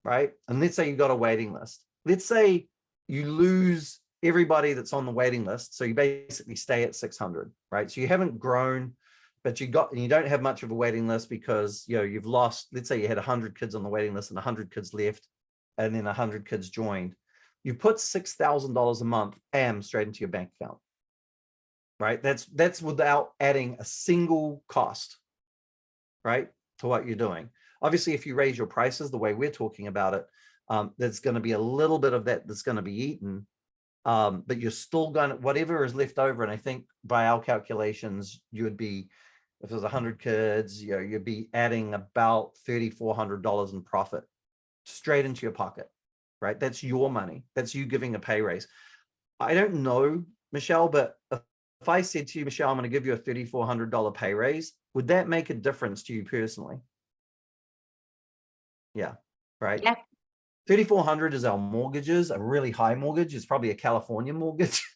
Speaker 1: right? And let's say you got a waiting list. Let's say you lose everybody that's on the waiting list. So you basically stay at 600, right? So you haven't grown, but you don't have much of a waiting list because you've lost, let's say you had 100 kids on the waiting list and 100 kids left, and then 100 kids joined. You put $6,000 a month, straight into your bank account, right? That's without adding a single cost, right, to what you're doing. Obviously, if you raise your prices the way we're talking about it, there's going to be a little bit of that's going to be eaten, but you're still going to, whatever is left over. And I think by our calculations, you would be, if there's 100 kids, you'd be adding about $3,400 in profit straight into your pocket, right? That's your money. That's you giving a pay raise. I don't know, Michelle, but if I said to you, Michelle, I'm going to give you a $3,400 pay raise, would that make a difference to you personally? Yeah, right.
Speaker 3: Yeah.
Speaker 1: 3,400 is our mortgages. A really high mortgage is probably a California mortgage.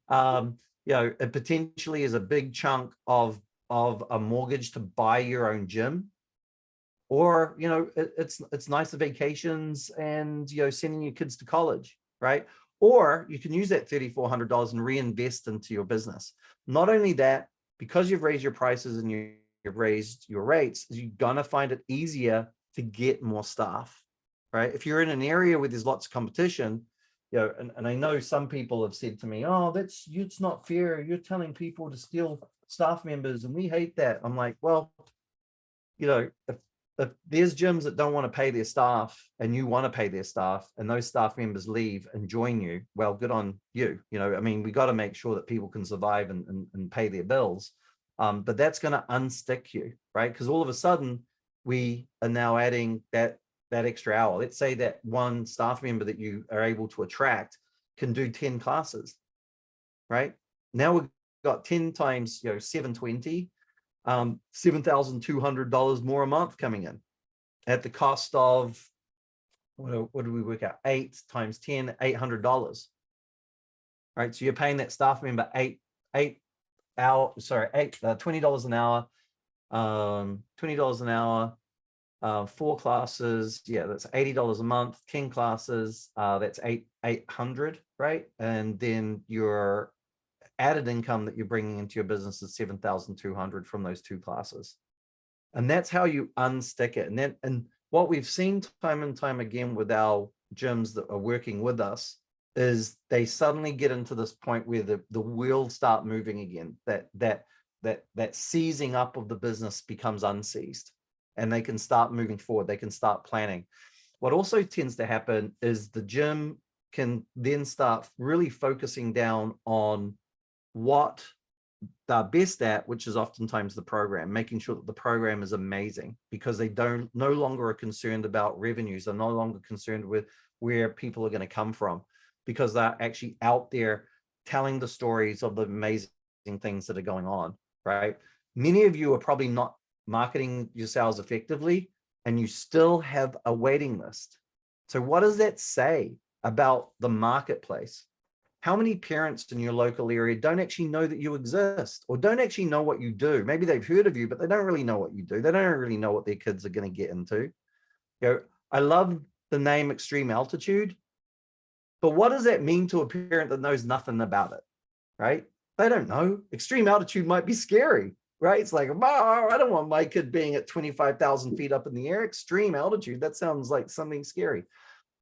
Speaker 1: It potentially is a big chunk of a mortgage to buy your own gym, or it's nice vacations and sending your kids to college, right? Or you can use that $3,400 and reinvest into your business. Not only that, because you've raised your prices and you've raised your rates, you're gonna find it easier to get more staff, right? If you're in an area where there's lots of competition, and I know some people have said to me, oh, it's not fair. You're telling people to steal staff members and we hate that. I'm like, well, you know, if there's gyms that don't want to pay their staff and you want to pay their staff and those staff members leave and join you, well, good on you. You know, I mean, we got to make sure that people can survive and pay their bills. But that's going to unstick you, right? Because all of a sudden we are now adding that extra hour. Let's say that one staff member that you are able to attract can do 10 classes, right? Now we've got 10 times, 720, $7,200 more a month coming in at the cost of, what do we work out? 8 times 10, $800, right? So you're paying that staff member $20 an hour, $20 an hour, 4 classes. Yeah, that's $80 a month. 10 classes, that's 800, right? And then your added income that you're bringing into your business is 7,200 from those 2 classes. And that's how you unstick it. And what we've seen time and time again with our gyms that are working with us is they suddenly get into this point where the wheels start moving again, that seizing up of the business becomes unseized, and they can start moving forward. They can start planning. What also tends to happen is the gym can then start really focusing down on what they're best at, which is oftentimes the program, making sure that the program is amazing, because they no longer are concerned about revenues. They're no longer concerned with where people are going to come from, because they're actually out there telling the stories of the amazing things that are going on, right? Many of you are probably not marketing yourselves effectively, and you still have a waiting list. So what does that say about the marketplace? How many parents in your local area don't actually know that you exist, or don't actually know what you do? Maybe they've heard of you, but they don't really know what you do. They don't really know what their kids are going to get into. I love the name Extreme Altitude, but what does that mean to a parent that knows nothing about it, right? They don't know. Extreme altitude might be scary, right? It's like, oh, I don't want my kid being at 25,000 feet up in the air. Extreme altitude, that sounds like something scary.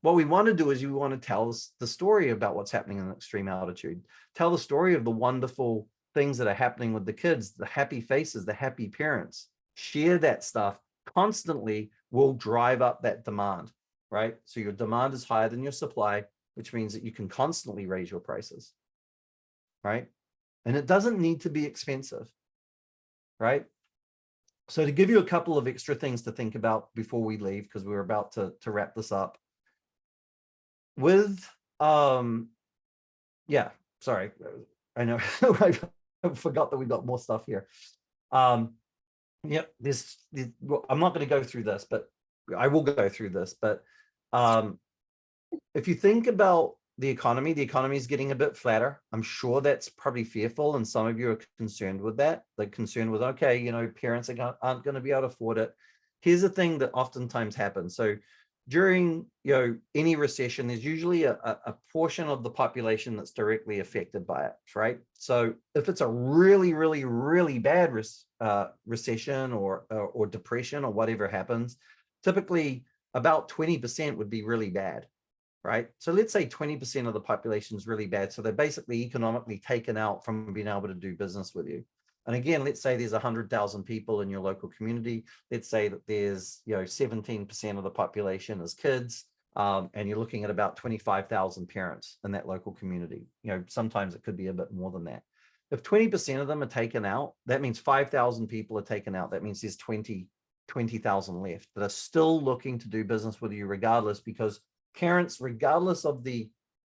Speaker 1: What we want to do is we want to tell us the story about what's happening in extreme altitude. Tell the story of the wonderful things that are happening with the kids, the happy faces, the happy parents. Share that stuff constantly will drive up that demand, right? So your demand is higher than your supply, which means that you can constantly raise your prices, right? And it doesn't need to be expensive, right? So to give you a couple of extra things to think about before we leave, because we're about to wrap this up. With, yeah, sorry, I know I forgot that we got more stuff here. Yeah, I'm not going to go through this, but I will go through this. But if you think about the economy is getting a bit flatter. I'm sure that's probably fearful, and some of you are concerned with that. They're concerned with, okay, parents aren't going to be able to afford it. Here's the thing that oftentimes happens. So during any recession, there's usually a portion of the population that's directly affected by it, right? So if it's a really, really, really bad recession or depression or whatever happens, typically about 20% would be really bad, right? So let's say 20% of the population is really bad. So they're basically economically taken out from being able to do business with you. And again, let's say there's 100,000 people in your local community. Let's say that there's 17% of the population is kids, and you're looking at about 25,000 parents in that local community. Sometimes it could be a bit more than that. If 20% of them are taken out, that means 5,000 people are taken out. That means there's 20,000 left that are still looking to do business with you regardless, because parents, regardless of the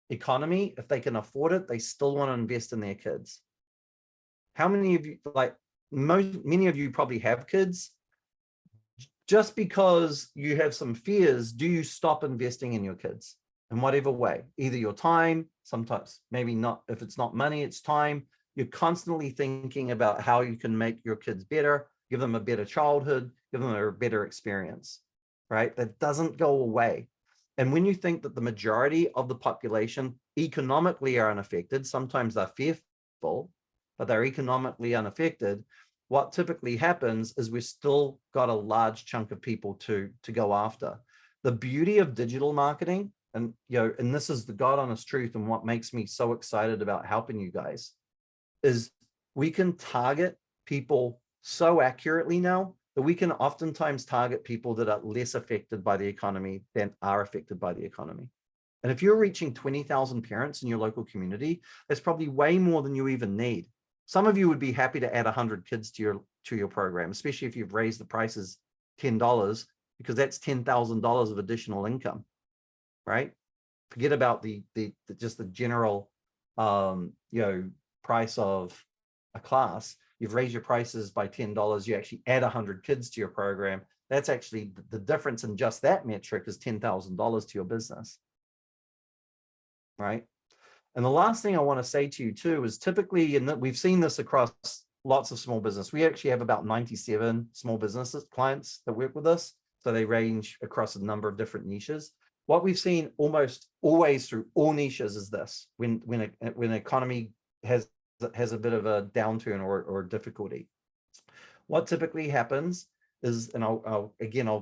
Speaker 1: economy, if they can afford it, they still want to invest in their kids. How many of you, many of you probably have kids. Just because you have some fears, do you stop investing in your kids in whatever way? Either your time, sometimes maybe not, if it's not money, it's time. You're constantly thinking about how you can make your kids better, give them a better childhood, give them a better experience, right? That doesn't go away. And when you think that the majority of the population economically are unaffected, sometimes they're fearful, but they're economically unaffected, what typically happens is we've still got a large chunk of people to go after. The beauty of digital marketing, and and this is the God honest truth, and what makes me so excited about helping you guys, is we can target people so accurately now that we can oftentimes target people that are less affected by the economy than are affected by the economy. And if you're reaching 20,000 parents in your local community, that's probably way more than you even need. Some of you would be happy to add 100 kids to your program, especially if you've raised the prices $10, because that's $10,000 of additional income, right? Forget about just the general price of a class. You've raised your prices by $10. You actually add 100 kids to your program. That's actually the difference in just that metric is $10,000 to your business, right? And the last thing I want to say to you too is typically, and we've seen this across lots of small business. We actually have about 97 small businesses clients that work with us. So they range across a number of different niches. What we've seen almost always through all niches is this: when an economy has a bit of a downturn or difficulty, what typically happens is, and I'll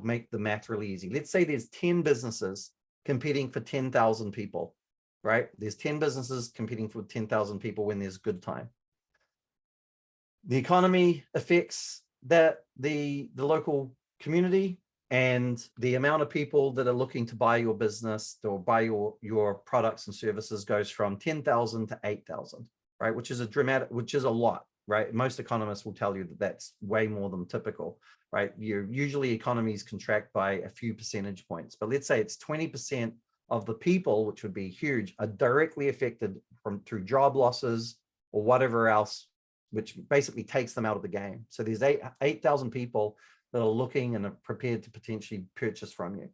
Speaker 1: make the math really easy. Let's say there's 10 businesses competing for 10,000 people, right? There's 10 businesses competing for 10,000 people when there's good time. The economy affects the local community, and the amount of people that are looking to buy your business or buy your products and services goes from 10,000 to 8,000, right? Which is a lot, right? Most economists will tell you that that's way more than typical, right? Usually economies contract by a few percentage points, but let's say it's 20% of the people, which would be huge, are directly affected through job losses or whatever else, which basically takes them out of the game. So there's 8,000 people that are looking and are prepared to potentially purchase from you.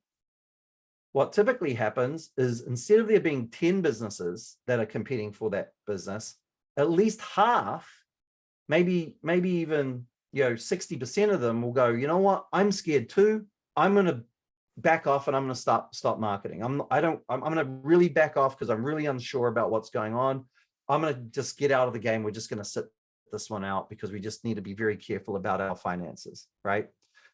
Speaker 1: What typically happens is, instead of there being 10 businesses that are competing for that business, at least half, maybe even 60% of them will go, you know what, I'm scared too. I'm going to back off and I'm going to stop marketing. I'm going to really back off because I'm really unsure about what's going on. I'm going to just get out of the game. We're just going to sit this one out because we just need to be very careful about our finances, right?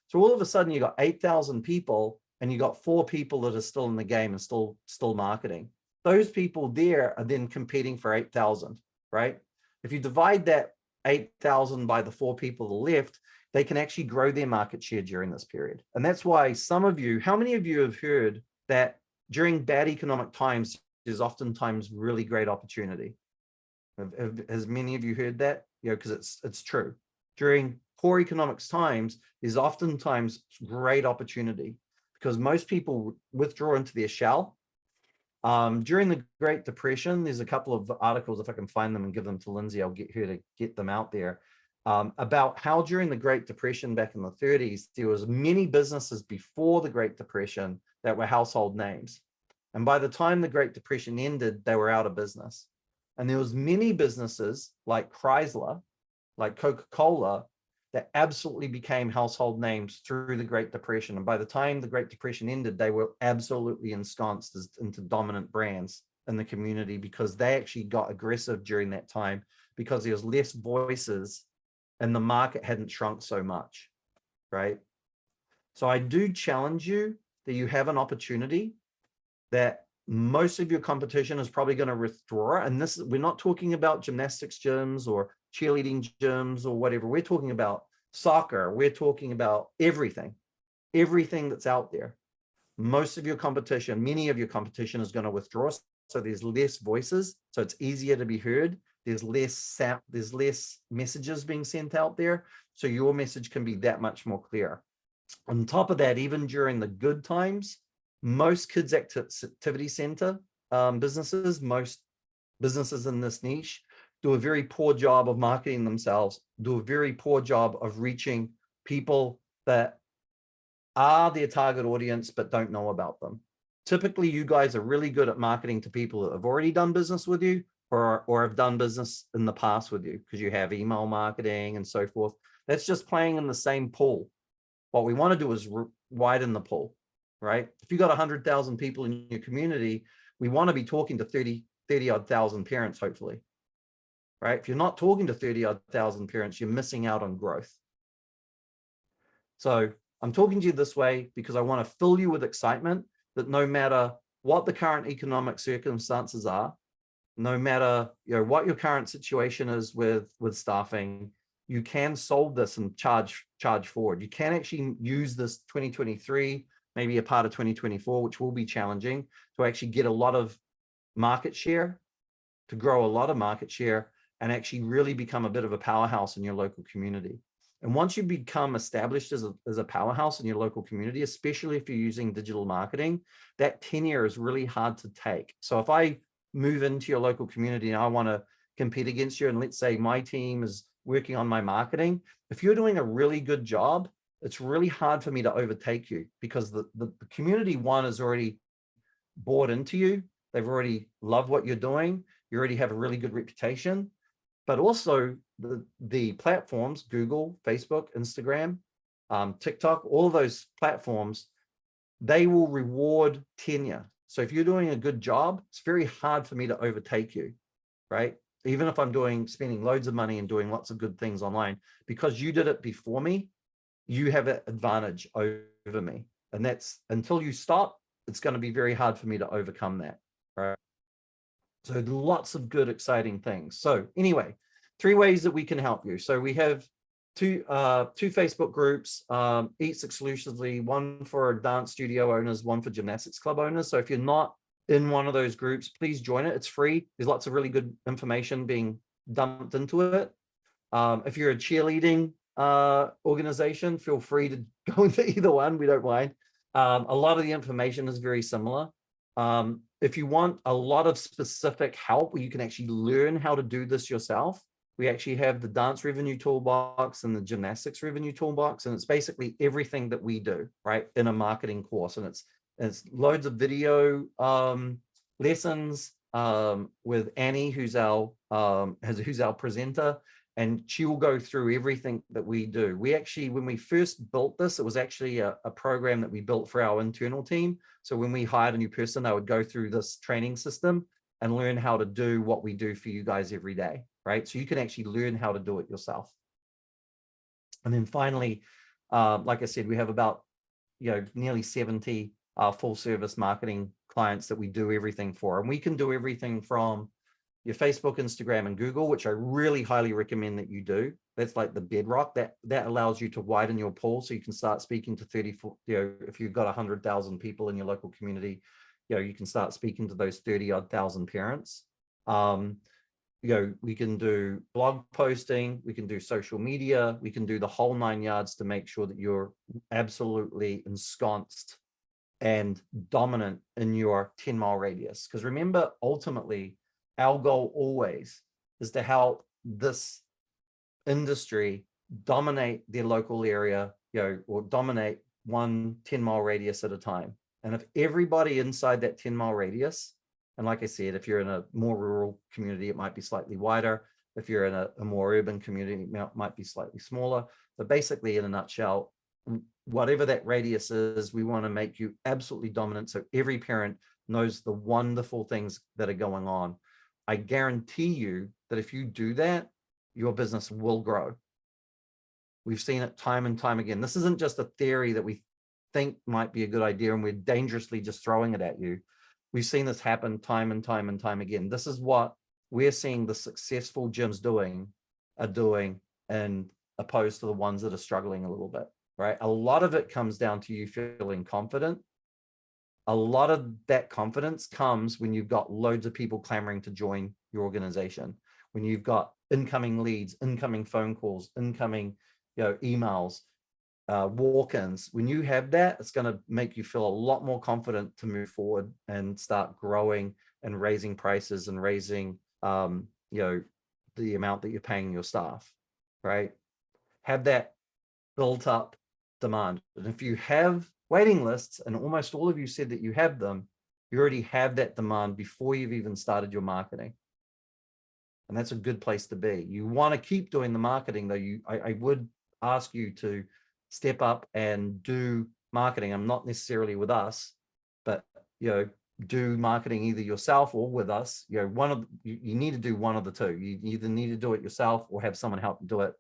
Speaker 1: So all of a sudden you got 8,000 people and you got 4 people that are still in the game and still marketing. Those people there are then competing for 8,000, right? If you divide that 8,000 by the 4 people left, they can actually grow their market share during this period. And that's why how many of you have heard that during bad economic times, there's oftentimes really great opportunity? Has many of you heard that? Because it's true. During poor economic times, there's oftentimes great opportunity because most people withdraw into their shell. During the Great Depression, there's a couple of articles, if I can find them and give them to Lindsay, I'll get her to get them out there, about how during the Great Depression back in the 30s, there was many businesses before the Great Depression that were household names. And by the time the Great Depression ended, they were out of business. And there was many businesses like Chrysler, like Coca-Cola, that absolutely became household names through the Great Depression. And by the time the Great Depression ended, they were absolutely ensconced into dominant brands in the community because they actually got aggressive during that time because there was less voices and the market hadn't shrunk so much, right? So I do challenge you that you have an opportunity that most of your competition is probably going to withdraw. And we're not talking about gymnastics gyms or cheerleading gyms or whatever. We're talking about soccer. We're talking about everything that's out there. Most of your competition, many of your competition is going to withdraw. So there's less voices. So it's easier to be heard. There's less messages being sent out there. So your message can be that much more clear. On top of that, even during the good times, most kids activity center businesses, most businesses in this niche do a very poor job of marketing themselves, do a very poor job of reaching people that are their target audience but don't know about them. Typically, you guys are really good at marketing to people that have already done business with you or have done business in the past with you because you have email marketing and so forth. That's just playing in the same pool. What we want to do is widen the pool, right? If you got 100,000 people in your community, we want to be talking to 30 odd thousand parents, hopefully, right? If you're not talking to 30 odd thousand parents, you're missing out on growth. So I'm talking to you this way because I want to fill you with excitement that no matter what the current economic circumstances are, no matter what your current situation is with staffing, you can solve this and charge forward. You can actually use this 2023, maybe a part of 2024, which will be challenging, to actually get a lot of market share, to grow a lot of market share, and actually really become a bit of a powerhouse in your local community. And once you become established as a powerhouse in your local community, especially if you're using digital marketing, that tenure is really hard to take. So if I move into your local community and I want to compete against you, and let's say my team is working on my marketing, if you're doing a really good job, it's really hard for me to overtake you, because the community one is already bought into you. They've already loved what you're doing. You already have a really good reputation. But also the platforms, Google, Facebook, Instagram, TikTok, all of those platforms, they will reward tenure. So if you're doing a good job, it's very hard for me to overtake you, right? Even if I'm spending loads of money and doing lots of good things online, because you did it before me, you have an advantage over me. And that's, until you stop, it's going to be very hard for me to overcome that, right? So lots of good, exciting things. So anyway, 3 ways that we can help you. So we have two Facebook groups, each exclusively, one for dance studio owners, one for gymnastics club owners. So if you're not in one of those groups, please join it. It's free. There's lots of really good information being dumped into it. If you're a cheerleading organization, feel free to go into either one. We don't mind. A lot of the information is very similar. If you want a lot of specific help where you can actually learn how to do this yourself, we actually have the dance revenue toolbox and the gymnastics revenue toolbox, and it's basically everything that we do, right, in a marketing course. And it's loads of video lessons with Annie, who's our presenter, and she will go through everything that we do. We actually, when we first built this, it was actually a program that we built for our internal team. So when we hired a new person, they would go through this training system and learn how to do what we do for you guys every day, right? So you can actually learn how to do it yourself. And then finally, like I said, we have about nearly 70 full service marketing clients that we do everything for. And we can do everything from your Facebook, Instagram, and Google, which I really highly recommend that you do. That's like the bedrock. That allows you to widen your pool, so you can start speaking to 34, if you've got 100,000 people in your local community, you can start speaking to those 30-odd thousand parents. We can do blog posting, we can do social media, we can do the whole 9 yards to make sure that you're absolutely ensconced and dominant in your 10-mile radius. Because remember, ultimately, our goal always is to help this industry dominate their local area, or dominate one 10-mile radius at a time. And if everybody inside that 10-mile radius, and like I said, if you're in a more rural community, it might be slightly wider. If you're in a more urban community, it might be slightly smaller. But basically, in a nutshell, whatever that radius is, we want to make you absolutely dominant, so every parent knows the wonderful things that are going on. I guarantee you that if you do that, your business will grow. We've seen it time and time again. This isn't just a theory that we think might be a good idea and we're dangerously just throwing it at you. We've seen this happen time and time and time again. This is what we're seeing the successful gyms are doing, and opposed to the ones that are struggling a little bit, right? A lot of it comes down to you feeling confident. A lot of that confidence comes when you've got loads of people clamoring to join your organization, when you've got incoming leads, incoming phone calls, incoming emails, walk-ins. When you have that, it's going to make you feel a lot more confident to move forward and start growing and raising prices and raising the amount that you're paying your staff, right? Have that built up demand. And if you have waiting lists, and almost all of you said that you have them, you already have that demand before you've even started your marketing. And that's a good place to be. You want to keep doing the marketing, though. I would ask you to step up and do marketing. I'm not necessarily with us, but do marketing either yourself or with us. You need to do one of the two. You either need to do it yourself or have someone help do it.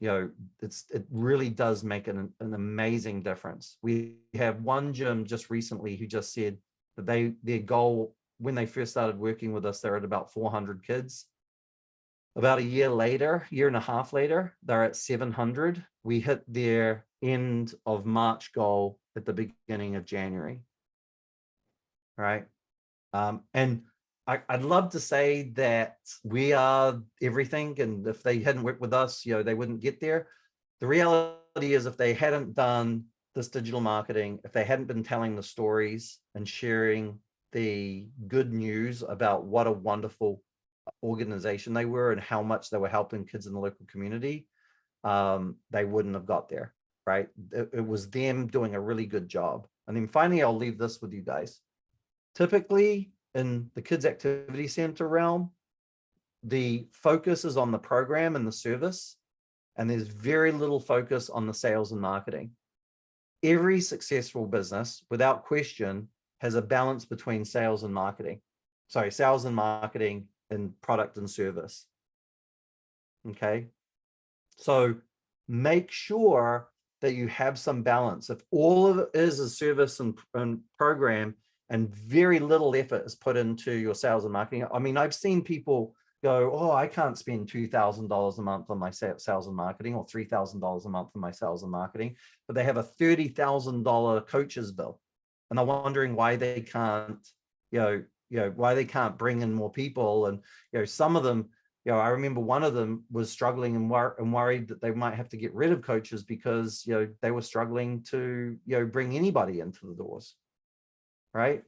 Speaker 1: It really does make an amazing difference. We have one gym just recently who just said that their goal when they first started working with us, they're at about 400 kids. About a year and a half later, they're at 700. We hit their end of March goal at the beginning of January. Right. And I'd love to say that we are everything. And if they hadn't worked with us, they wouldn't get there. The reality is if they hadn't done this digital marketing, if they hadn't been telling the stories and sharing the good news about what a wonderful organization they were and how much they were helping kids in the local community, they wouldn't have got there, right? It was them doing a really good job. And then finally, I'll leave this with you guys. Typically in the kids activity center realm, the focus is on the program and the service, and there's very little focus on the sales and marketing. Every successful business, without question, has a balance between sales and marketing. Sorry, sales and marketing and product and service. Okay. So make sure that you have some balance. If all of it is a service and program and very little effort is put into your sales and marketing. I mean, I've seen people go, oh, I can't spend $2,000 a month on my sales and marketing, or $3,000 a month on my sales and marketing, but they have a $30,000 coach's bill. And they're wondering why they can't, why they can't bring in more people. And, some of them, I remember one of them was struggling and worried that they might have to get rid of coaches because, they were struggling to, bring anybody into the doors, right?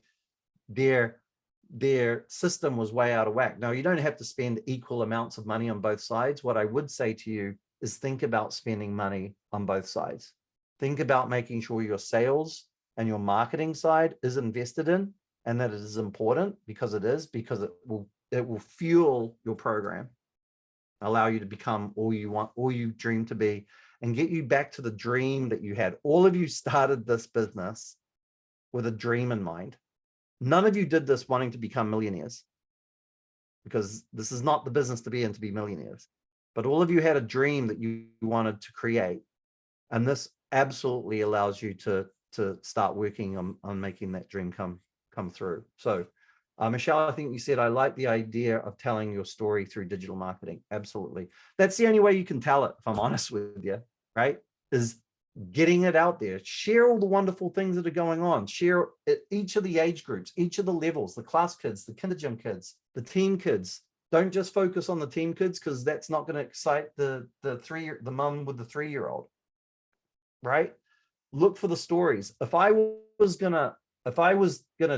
Speaker 1: Their system was way out of whack. Now, you don't have to spend equal amounts of money on both sides. What I would say to you is think about spending money on both sides. Think about making sure your sales and your marketing side is invested in, and that it is important, because it will fuel your program, allow you to become all you want, all you dream to be, and get you back to the dream that you had. All of you started this business with a dream in mind. None of you did this wanting to become millionaires, because this is not the business to be in, to be millionaires. But all of you had a dream that you wanted to create. And this absolutely allows you to start working on making that dream come through. So Michelle, I think you said, I like the idea of telling your story through digital marketing. Absolutely. That's the only way you can tell it, if I'm honest with you, right? Is getting it out there. Share all the wonderful things that are going on. Share each of the age groups, each of the levels, the class kids, the kindergarten kids, the team kids. Don't just focus on the team kids, because that's not going to excite the mom with the 3-year-old, right? Look for the stories. If I was gonna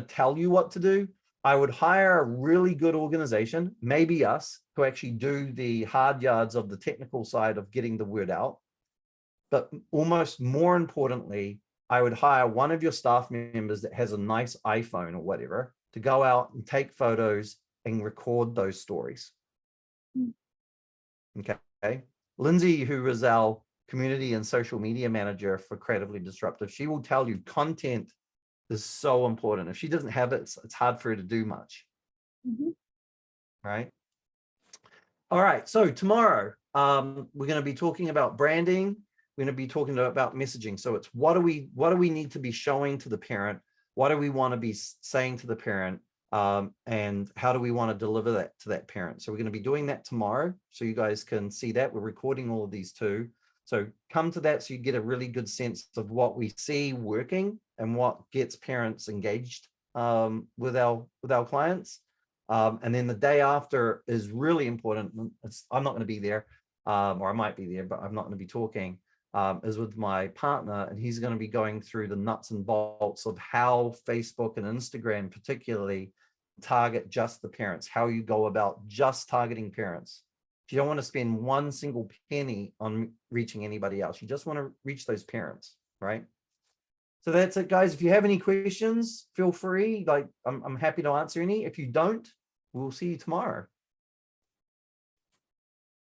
Speaker 1: tell you what to do, I would hire a really good organization, maybe us, to actually do the hard yards of the technical side of getting the word out. But almost more importantly, I would hire one of your staff members that has a nice iPhone or whatever to go out and take photos and record those stories. Okay. Lindsay, who is our community and social media manager for Creatively Disruptive, she will tell you content is so important. If she doesn't have it, it's hard for her to do much. Right. All right. So tomorrow, we're going to be talking about branding. We're going to be talking about messaging. So it's what do we need to be showing to the parent? What do we want to be saying to the parent? And how do we want to deliver that to that parent? So we're going to be doing that tomorrow, so you guys can see that. We're recording all of these too. So come to that so you get a really good sense of what we see working and what gets parents engaged with our clients. And then the day after is really important. I'm not going to be there, or I might be there, but I'm not going to be talking. Is with my partner, and he's going to be going through the nuts and bolts of how Facebook and Instagram particularly target just the parents, how you go about just targeting parents. You don't want to spend one single penny on reaching anybody else. You just want to reach those parents, right? So that's it, guys. If you have any questions, feel free. I'm happy to answer any. If you don't, we'll see you tomorrow.